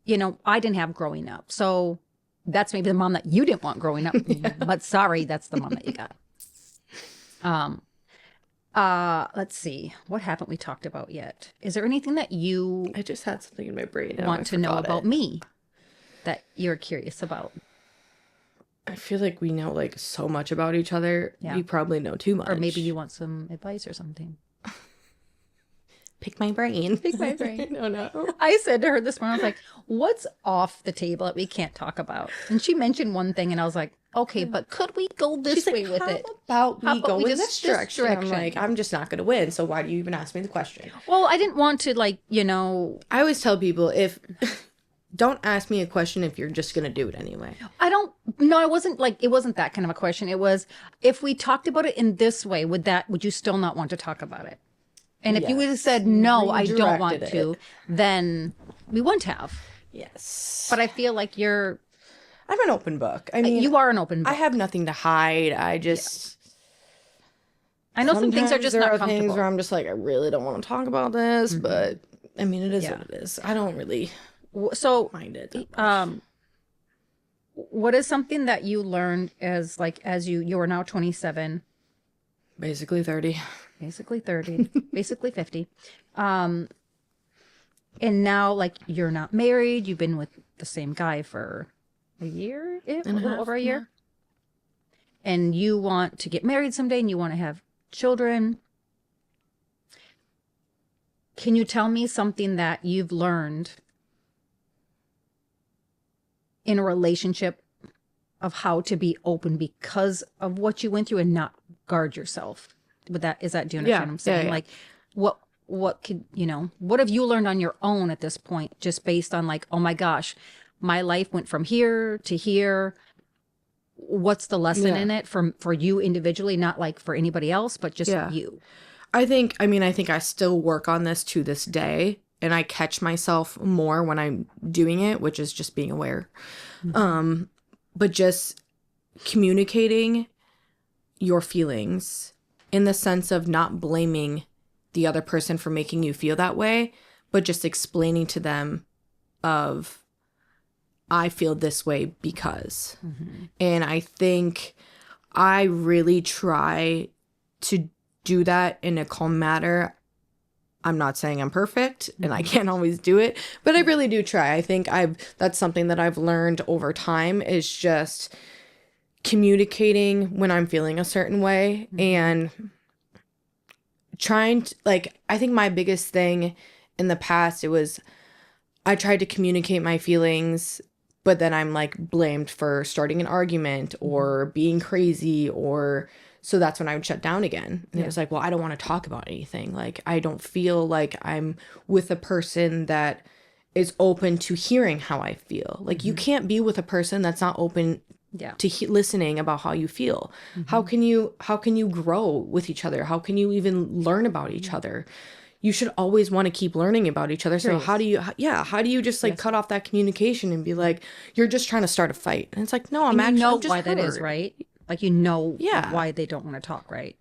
Speaker 1: I didn't have growing up. So that's maybe the mom that you didn't want growing up, but sorry, that's the mom that you got. Let's see. What haven't we talked about yet? Is there anything that you
Speaker 2: I just had something in my brain.
Speaker 1: want to know about me that you're curious about?
Speaker 2: I feel like we know like so much about each other.
Speaker 1: Yeah.
Speaker 2: We probably know too much.
Speaker 1: Or maybe you want some advice or something.
Speaker 2: Pick my brain.
Speaker 1: Pick my brain.
Speaker 2: No.
Speaker 1: I said to her this morning, I was like, what's off the table that we can't talk about? And she mentioned one thing and I was like, okay, but could we go this way with it?
Speaker 2: How about we go in
Speaker 1: just
Speaker 2: this direction? I'm like, I'm just not going to win. So why do you even ask me the question?
Speaker 1: Well, I didn't want to
Speaker 2: I always tell people don't ask me a question if you're just going to do it anyway.
Speaker 1: It wasn't that kind of a question. It was, if we talked about it in this way, would you still not want to talk about it? And if you would have said, no, I don't want to, then we wouldn't have.
Speaker 2: Yes.
Speaker 1: But I feel like I'm
Speaker 2: an open book. I mean,
Speaker 1: you are an open book.
Speaker 2: I have nothing to hide.
Speaker 1: I know some things are just not comfortable.
Speaker 2: Things where I'm just like, I really don't want to talk about this, but I mean, it is what it is. I don't really mind it.
Speaker 1: What is something that you learned as you are now 27?
Speaker 2: Basically 30.
Speaker 1: Basically 30. Basically 50. And now, like, you're not married. You've been with the same guy for a year, a little over a year. And you want to get married someday and you want to have children. Can you tell me something that you've learned in a relationship of how to be open because of what you went through and not guard yourself? With that, do you understand what I'm saying? Like, what could, what have you learned on your own at this point, just based on like, oh my gosh, my life went from here to here. What's the lesson in it for you individually, not like for anybody else, but just you?
Speaker 2: I think I still work on this to this day, and I catch myself more when I'm doing it, which is just being aware. But just communicating your feelings in the sense of not blaming the other person for making you feel that way, but just explaining to them of, I feel this way because. And I think I really try to do that in a calm manner. I'm not saying I'm perfect and I can't always do it, but I really do try. I think that's something that I've learned over time, is just communicating when I'm feeling a certain way and trying to, like, I think my biggest thing in the past, it was I tried to communicate my feelings, but then I'm like blamed for starting an argument or being crazy, or so that's when I would shut down again. And it was like, well, I don't want to talk about anything. Like, I don't feel like I'm with a person that is open to hearing how I feel. Like, you can't be with a person that's not open to listening about how you feel. How can you grow with each other? How can you even learn about each other? You should always want to keep learning about each other. So how do you just like cut off that communication and be like, you're just trying to start a fight? And it's like, no, I'm just
Speaker 1: why
Speaker 2: hurt.
Speaker 1: that is, right? Like, why they don't want to talk, right?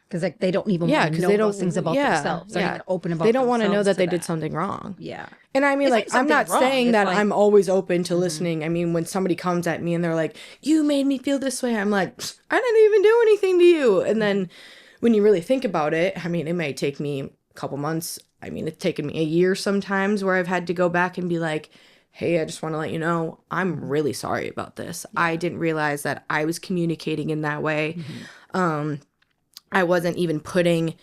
Speaker 1: Because like they don't even want to know those things about themselves. They're not even open about.
Speaker 2: They don't want to know that they did something wrong.
Speaker 1: Yeah.
Speaker 2: And I mean, like, I'm not saying that I'm always open to listening. I mean, when somebody comes at me and they're like, you made me feel this way, I'm like, I didn't even do anything to you. And then when you really think about it, I mean, it may take me a couple months. I mean, it's taken me a year sometimes where I've had to go back and be like, hey, I just want to let you know, I'm really sorry about this. I didn't realize that I was communicating in that way. I wasn't even putting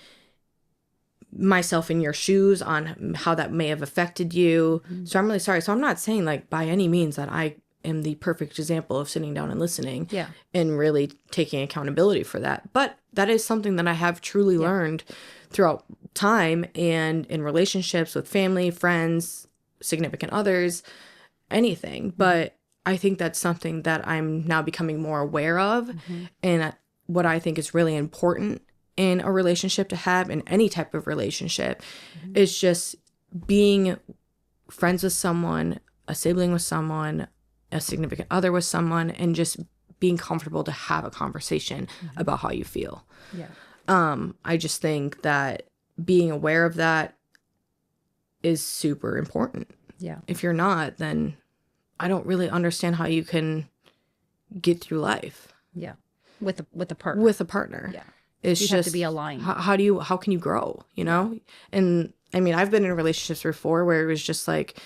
Speaker 2: myself in your shoes on how that may have affected you. So I'm really sorry. So I'm not saying like by any means that I am the perfect example of sitting down and listening and really taking accountability for that. But that is something that I have truly learned throughout time and in relationships with family, friends, significant others, anything. But I think that's something that I'm now becoming more aware of. And what I think is really important in a relationship to have, in any type of relationship, is just being friends with someone, a sibling with someone, a significant other with someone, and just being comfortable to have a conversation about how you feel. I just think that being aware of that is super important. If you're not, then I don't really understand how you can get through life.
Speaker 1: With a partner.
Speaker 2: It's
Speaker 1: you
Speaker 2: just
Speaker 1: have to be aligned.
Speaker 2: How can you grow, you know? And I mean, I've been in relationships before where it was just like,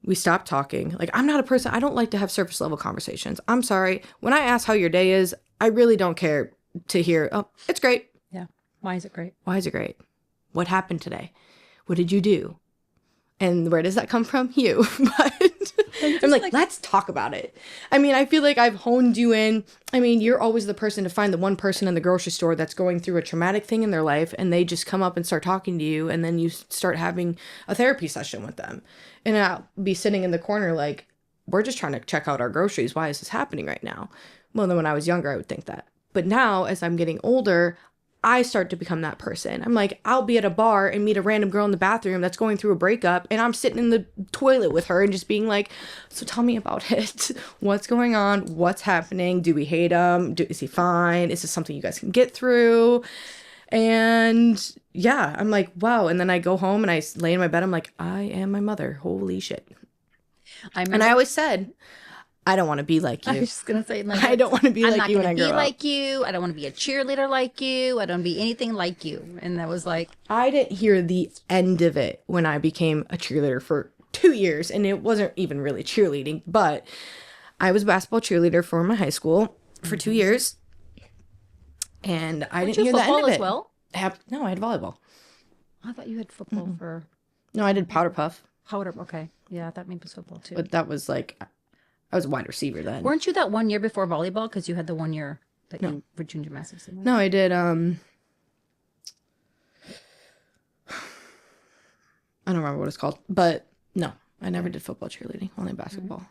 Speaker 2: we stopped talking. Like, I'm not a person, I don't like to have surface level conversations. I'm sorry. When I ask how your day is, I really don't care to hear, oh, it's great.
Speaker 1: Why is it great?
Speaker 2: Why is it great? What happened today? What did you do? And where does that come from? You. But I'm like, let's talk about it. I mean, I feel like I've honed you in. I mean, you're always the person to find the one person in the grocery store that's going through a traumatic thing in their life, and they just come up and start talking to you, and then you start having a therapy session with them. And I'll be sitting in the corner like, we're just trying to check out our groceries. Why is this happening right now? Well, then when I was younger, I would think that. But now, as I'm getting older, I start to become that person. I'm like, I'll be at a bar and meet a random girl in the bathroom that's going through a breakup, and I'm sitting in the toilet with her and just being like, so tell me about it. What's going on? What's happening? Do we hate him? Is he fine? Is this something you guys can get through? And yeah, I'm like, wow. And then I go home and I lay in my bed. I'm like, I am my mother. Holy shit. And I always said, I don't want to be like you.
Speaker 1: I was just gonna say, like,
Speaker 2: I don't want to be
Speaker 1: I'm
Speaker 2: like
Speaker 1: not
Speaker 2: you when
Speaker 1: gonna
Speaker 2: I
Speaker 1: be
Speaker 2: grow up.
Speaker 1: like you. I don't want to be a cheerleader like you. I don't be anything like you. And that was like,
Speaker 2: I didn't hear the end of it when I became a cheerleader for 2 years, and it wasn't even really cheerleading, but I was a basketball cheerleader for my high school for 2 years, and I didn't
Speaker 1: you
Speaker 2: hear the end
Speaker 1: football
Speaker 2: of
Speaker 1: as
Speaker 2: it.
Speaker 1: well?
Speaker 2: No, I had volleyball.
Speaker 1: I thought you had football for
Speaker 2: No, I did powder puff,
Speaker 1: powder. Okay, yeah, I thought maybe it was football too.
Speaker 2: but that was like, I was a wide receiver then.
Speaker 1: Weren't you that 1 year before volleyball? Because you had the 1 year that you were junior gymnastics. Didn't you?
Speaker 2: No, I did, I don't remember what it's called, but no, I never did football, cheerleading, only basketball.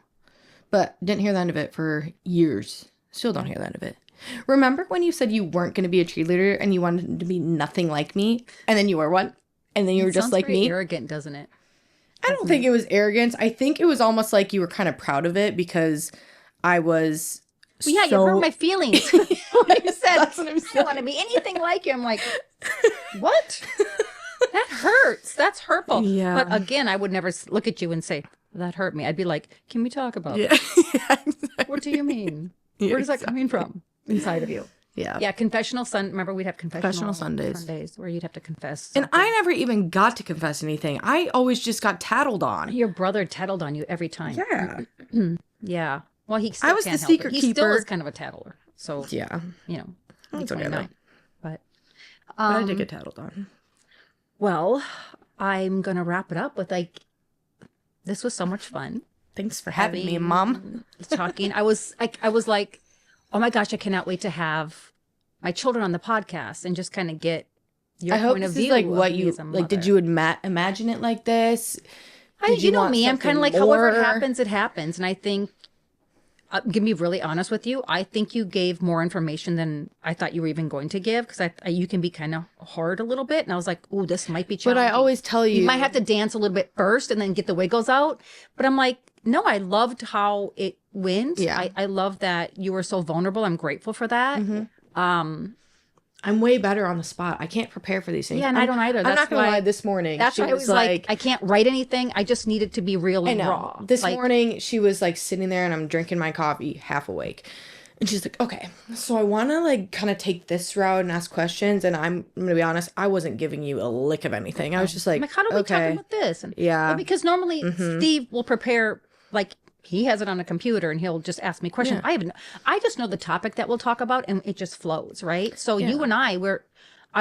Speaker 2: But didn't hear the end of it for years. Still don't hear the end of it. Remember when you said you weren't going to be a cheerleader and you wanted to be nothing like me, and then you were one, and then you were just
Speaker 1: Sounds
Speaker 2: like
Speaker 1: very
Speaker 2: me?
Speaker 1: arrogant, doesn't it?
Speaker 2: I don't think it was arrogance. I think it was almost like you were kind of proud of it because I was.
Speaker 1: Well, yeah, you hurt my feelings. When you said,
Speaker 2: That's what I'm
Speaker 1: I don't want to be anything like you. I'm like, what? That hurts. That's hurtful.
Speaker 2: Yeah.
Speaker 1: But again, I would never look at you and say, that hurt me. I'd be like, can we talk about
Speaker 2: Yeah.
Speaker 1: it?
Speaker 2: Exactly.
Speaker 1: What do you mean? Where is that coming from inside of you?
Speaker 2: Yeah.
Speaker 1: Yeah, confessional Sun. Remember, we'd have confessional
Speaker 2: Sundays.
Speaker 1: Sundays where you'd have to confess.
Speaker 2: And I never even got to confess anything. I always just got tattled on.
Speaker 1: Your brother tattled on you every time.
Speaker 2: Yeah.
Speaker 1: Yeah. Well, he still
Speaker 2: I was
Speaker 1: can't
Speaker 2: the
Speaker 1: help it.
Speaker 2: secret
Speaker 1: He still
Speaker 2: keeper.
Speaker 1: is kind of a tattler. So,
Speaker 2: Yeah.
Speaker 1: you know,
Speaker 2: That's
Speaker 1: he
Speaker 2: okay,
Speaker 1: pointed
Speaker 2: though.
Speaker 1: out. But,
Speaker 2: But I did get tattled on.
Speaker 1: well, I'm going to wrap it up with like, this was so much fun.
Speaker 2: Thanks for having me, Mom.
Speaker 1: Talking. I was like, oh my gosh, I cannot wait to have my children on the podcast and just kind of get your
Speaker 2: I hope
Speaker 1: point of
Speaker 2: this is
Speaker 1: view.
Speaker 2: like
Speaker 1: of
Speaker 2: what
Speaker 1: me
Speaker 2: you
Speaker 1: as a
Speaker 2: like. Did
Speaker 1: mother.
Speaker 2: you imagine it like this? Did
Speaker 1: You know
Speaker 2: want
Speaker 1: me. I'm kind of
Speaker 2: something
Speaker 1: like, however it
Speaker 2: more?
Speaker 1: happens, it happens. And I think, gonna be really honest with you, I think you gave more information than I thought you were even going to give because you can be kind of hard a little bit. And I was like, oh, this might be
Speaker 2: But
Speaker 1: challenging.
Speaker 2: I always tell you,
Speaker 1: You might have to dance a little bit first and then get the wiggles out. But I'm like, no, I loved how it went.
Speaker 2: Yeah.
Speaker 1: I love that you were so vulnerable. I'm grateful for that.
Speaker 2: I'm way better on the spot. I can't prepare for these things.
Speaker 1: Yeah, and I don't either.
Speaker 2: I'm
Speaker 1: That's
Speaker 2: not gonna
Speaker 1: why-
Speaker 2: lie. This morning,
Speaker 1: That's
Speaker 2: she
Speaker 1: why I was like, I can't write anything. I just need it to be real
Speaker 2: I
Speaker 1: and
Speaker 2: know.
Speaker 1: raw.
Speaker 2: This
Speaker 1: Like,
Speaker 2: morning, she was like sitting there, and I'm drinking my coffee, half awake, and she's like, "Okay, so I want to like kind of take this route and ask questions." And I'm gonna be honest, I wasn't giving you a lick of anything. I was just like,
Speaker 1: I'm like, how do we talk
Speaker 2: okay,
Speaker 1: about this? And,
Speaker 2: Yeah.
Speaker 1: well, because normally Steve will prepare, like, he has it on a computer and he'll just ask me questions.
Speaker 2: Yeah.
Speaker 1: I just know the topic that we'll talk about and it just flows, right? So you and I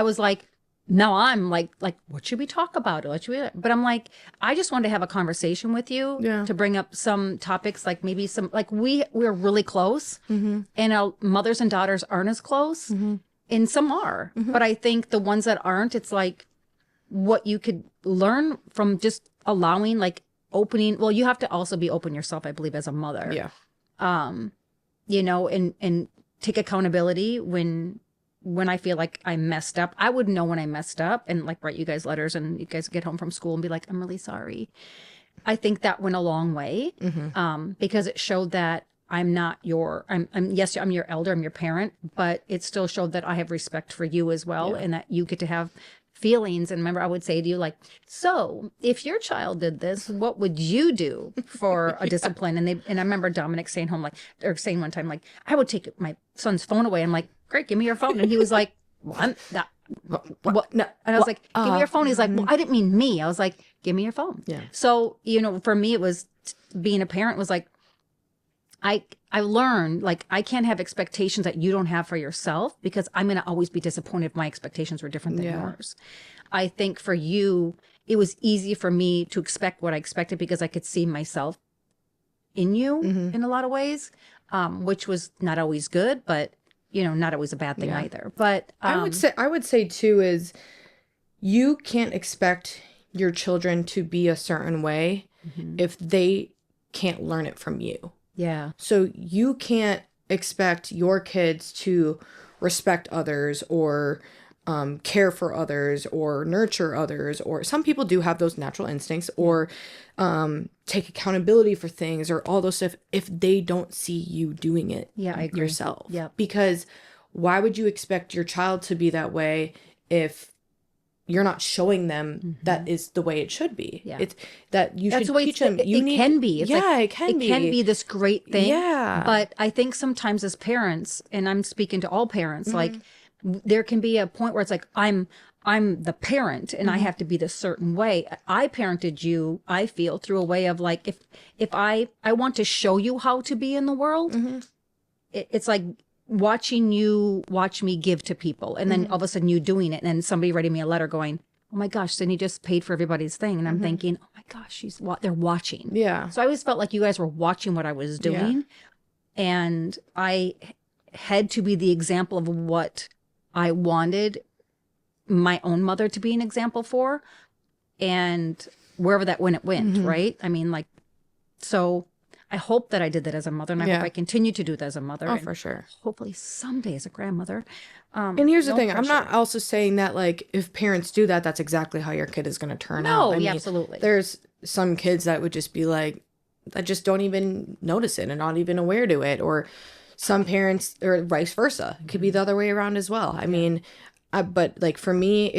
Speaker 1: was like, now I'm like, what should we talk about? But I'm like, I just wanted to have a conversation with you to bring up some topics, like maybe some, like we're really close and our mothers and daughters aren't as close and some are, but I think the ones that aren't, it's like what you could learn from just allowing, like opening. Well, you have to also be open yourself, I believe, as a mother.
Speaker 2: yeah,
Speaker 1: You know, and take accountability when I feel like I messed up. I would know when I messed up and like write you guys letters and you guys get home from school and be like, I'm really sorry. I think that went a long way because it showed that I'm not yes, I'm your elder, I'm your parent, but it still showed that I have respect for you as well and that you get to have feelings. And remember, I would say to you, like, so if your child did this, what would you do for a discipline? And I remember Dominic saying saying one time, like, I would take my son's phone away. I'm like, great, give me your phone. And he was like, well, I'm not. What? No. And I was like, give me your phone. He's like, well, I didn't mean me. I was like, give me your phone.
Speaker 2: Yeah.
Speaker 1: So, you know, for me, it was being a parent was like, I learned, like, I can't have expectations that you don't have for yourself because I'm going to always be disappointed if my expectations were different than yours. I think for you, it was easy for me to expect what I expected because I could see myself in you in a lot of ways, which was not always good, but, you know, not always a bad thing either. But
Speaker 2: I would say too is you can't expect your children to be a certain way if they can't learn it from you.
Speaker 1: yeah.
Speaker 2: So you can't expect your kids to respect others or care for others or nurture others, or some people do have those natural instincts, or take accountability for things or all those stuff if they don't see you doing it
Speaker 1: I agree.
Speaker 2: yourself.
Speaker 1: Yep.
Speaker 2: Because why would you expect your child to be that way if you're not showing them that is the way it should be.
Speaker 1: Yeah.
Speaker 2: It's that you
Speaker 1: That's
Speaker 2: should
Speaker 1: the way
Speaker 2: teach them.
Speaker 1: it can be. It's like,
Speaker 2: it can be.
Speaker 1: It can be this great thing.
Speaker 2: Yeah.
Speaker 1: But I think sometimes as parents, and I'm speaking to all parents, like there can be a point where it's like, I'm the parent and I have to be this certain way. I parented you, I feel, through a way of like, if I want to show you how to be in the world, it's like watching you watch me give to people. And then all of a sudden you doing it. And then somebody writing me a letter going, oh my gosh, Sydney just paid for everybody's thing. And I'm thinking, oh my gosh, they're watching.
Speaker 2: Yeah.
Speaker 1: So I always felt like you guys were watching what I was doing. And I had to be the example of what I wanted my own mother to be an example for. And wherever that went, it went, right? I mean, like, so I hope that I did that as a mother, and I hope I continue to do that as a mother.
Speaker 2: Oh, for sure.
Speaker 1: Hopefully someday as a grandmother.
Speaker 2: And here's the thing. I'm not also saying that, like, if parents do that, that's exactly how your kid is going to turn out.
Speaker 1: No, absolutely.
Speaker 2: There's some kids that would just be like, that just don't even notice it and not even aware to it. Or some parents, or vice versa. It could be the other way around as well. I mean, but, like, for me,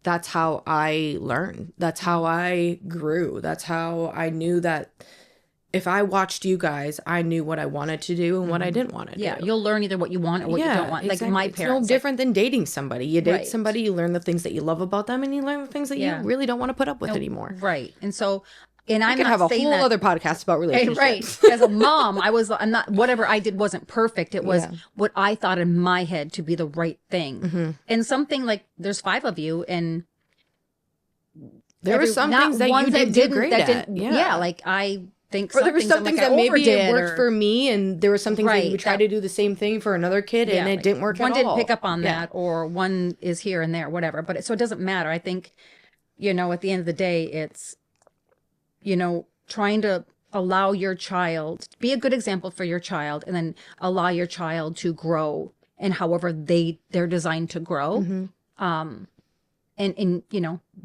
Speaker 2: that's how I learned. That's how I grew. That's how I knew that if I watched you guys, I knew what I wanted to do and what I didn't want to do.
Speaker 1: Yeah, you'll learn either what you want or what you don't want.
Speaker 2: Exactly.
Speaker 1: Like my
Speaker 2: It's
Speaker 1: parents.
Speaker 2: no different than dating somebody. You date
Speaker 1: Right.
Speaker 2: somebody, you learn the things that you love about them, and you learn the things that you really don't want to put up with anymore.
Speaker 1: Right. And so, and I'm
Speaker 2: I could
Speaker 1: not
Speaker 2: have a
Speaker 1: saying
Speaker 2: whole
Speaker 1: that,
Speaker 2: other podcast about relationships.
Speaker 1: Right. As a mom, I'm not, whatever I did wasn't perfect. It was what I thought in my head to be the right thing. And something like, there's 5 of you, and
Speaker 2: There were some things that you didn't do great at.
Speaker 1: Yeah. Like I think
Speaker 2: or there were some things that maybe it worked for me, and there were some things that you would try to do the same thing for another kid, and it didn't work at all.
Speaker 1: One didn't pick up on that, or one is here and there, whatever. But so it doesn't matter. I think, at the end of the day, it's, trying to allow your child, be a good example for your child, and then allow your child to grow and however they're designed to grow. And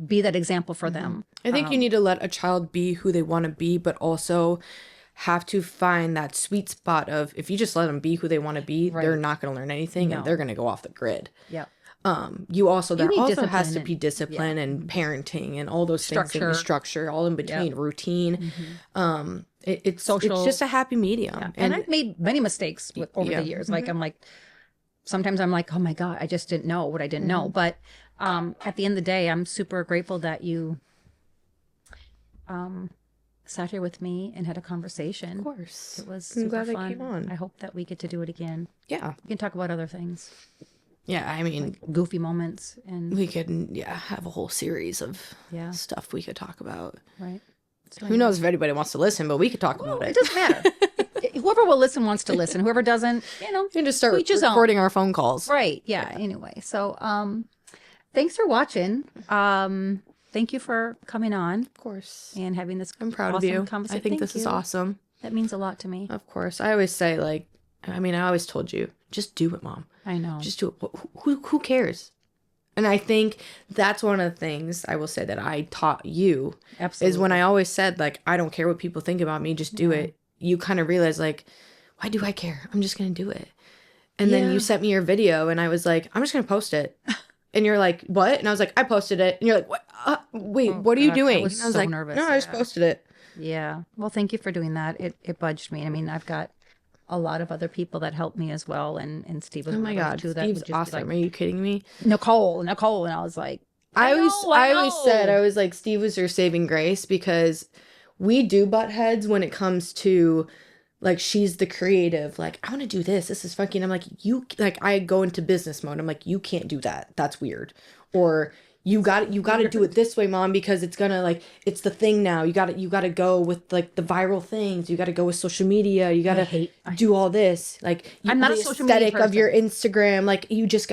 Speaker 1: be that example for them.
Speaker 2: I think you need to let a child be who they want to be, but also have to find that sweet spot of, if you just let them be who they want to be, they're not going to learn anything and they're going to go off the grid.
Speaker 1: Yeah.
Speaker 2: There also has to
Speaker 1: and-
Speaker 2: be discipline and parenting and all those things,
Speaker 1: Structure.
Speaker 2: and structure, all in between, routine. It's
Speaker 1: Social.
Speaker 2: It's just a happy medium.
Speaker 1: And I've made many mistakes over the years. Like sometimes I'm like, oh my God, I just didn't know what I didn't know. But at the end of the day, I'm super grateful that you sat here with me and had a conversation.
Speaker 2: Of course.
Speaker 1: It was
Speaker 2: I'm
Speaker 1: super
Speaker 2: glad
Speaker 1: fun.
Speaker 2: I came on.
Speaker 1: I hope that we get to do it again.
Speaker 2: Yeah.
Speaker 1: We can talk about other things,
Speaker 2: Yeah, I mean,
Speaker 1: goofy moments, and
Speaker 2: we could have a whole series of
Speaker 1: Yeah.
Speaker 2: stuff we could talk about.
Speaker 1: right. So
Speaker 2: Who knows if anybody wants to listen, but we could talk about
Speaker 1: It
Speaker 2: it.
Speaker 1: doesn't matter. Whoever will listen wants to listen. Whoever doesn't,
Speaker 2: We can just start
Speaker 1: each his own.
Speaker 2: recording our phone calls.
Speaker 1: Right. Yeah. Anyway, so thanks for watching. Thank you for coming on
Speaker 2: Of course.
Speaker 1: and having this.
Speaker 2: I'm proud of you. I think this is awesome.
Speaker 1: That means a lot to me.
Speaker 2: Of course. I always say, I always told you, just do it, Mom.
Speaker 1: I know.
Speaker 2: Just do it. Who cares? And I think that's one of the things I will say that I taught you.
Speaker 1: Absolutely.
Speaker 2: Is when I always said, I don't care what people think about me, just do it. You kind of realize, why do I care? I'm just going to do it. And then you sent me your video and I was like, I'm just going to post it. And you're like, what? And I was like, I posted it. And you're like, what? Wait, what are you doing?
Speaker 1: I was
Speaker 2: and I was
Speaker 1: so
Speaker 2: like,
Speaker 1: nervous.
Speaker 2: no, I just posted it.
Speaker 1: Yeah. Well, thank you for doing that. It budged me. I mean, I've got a lot of other people that helped me as well. And Steve was
Speaker 2: Oh my God,
Speaker 1: too. That
Speaker 2: Steve's
Speaker 1: would just
Speaker 2: awesome.
Speaker 1: be
Speaker 2: Are you kidding me?
Speaker 1: Nicole. And I was like,
Speaker 2: I always said,
Speaker 1: know.
Speaker 2: I was like, Steve was your saving grace, because we do butt heads when it comes to, she's the creative, I want to do this. This is funky. And I'm like, I go into business mode. I'm like, you can't do that. That's weird. Or you got to do it this way, Mom, because it's gonna it's the thing now. You got to go with the viral things. You got to go with social media. You got to do all this.
Speaker 1: I'm not
Speaker 2: the
Speaker 1: a social media
Speaker 2: aesthetic of your Instagram.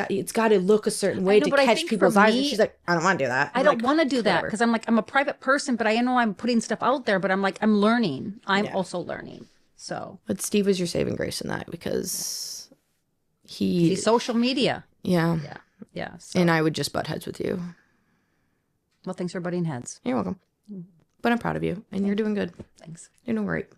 Speaker 2: It's got to look a certain way to
Speaker 1: but I
Speaker 2: catch
Speaker 1: think
Speaker 2: people's
Speaker 1: for
Speaker 2: eyes.
Speaker 1: me,
Speaker 2: And she's like, I don't want to do that.
Speaker 1: I don't want to do that because I'm a private person, but I know I'm putting stuff out there, but I'm I'm learning. I'm also learning. So,
Speaker 2: But Steve was your saving grace in that, because
Speaker 1: he's social media.
Speaker 2: Yeah.
Speaker 1: Yeah. So.
Speaker 2: And I would just butt heads with you.
Speaker 1: Well, thanks for butting heads.
Speaker 2: You're welcome. But I'm proud of you, and you're doing good.
Speaker 1: Thanks.
Speaker 2: You're doing great.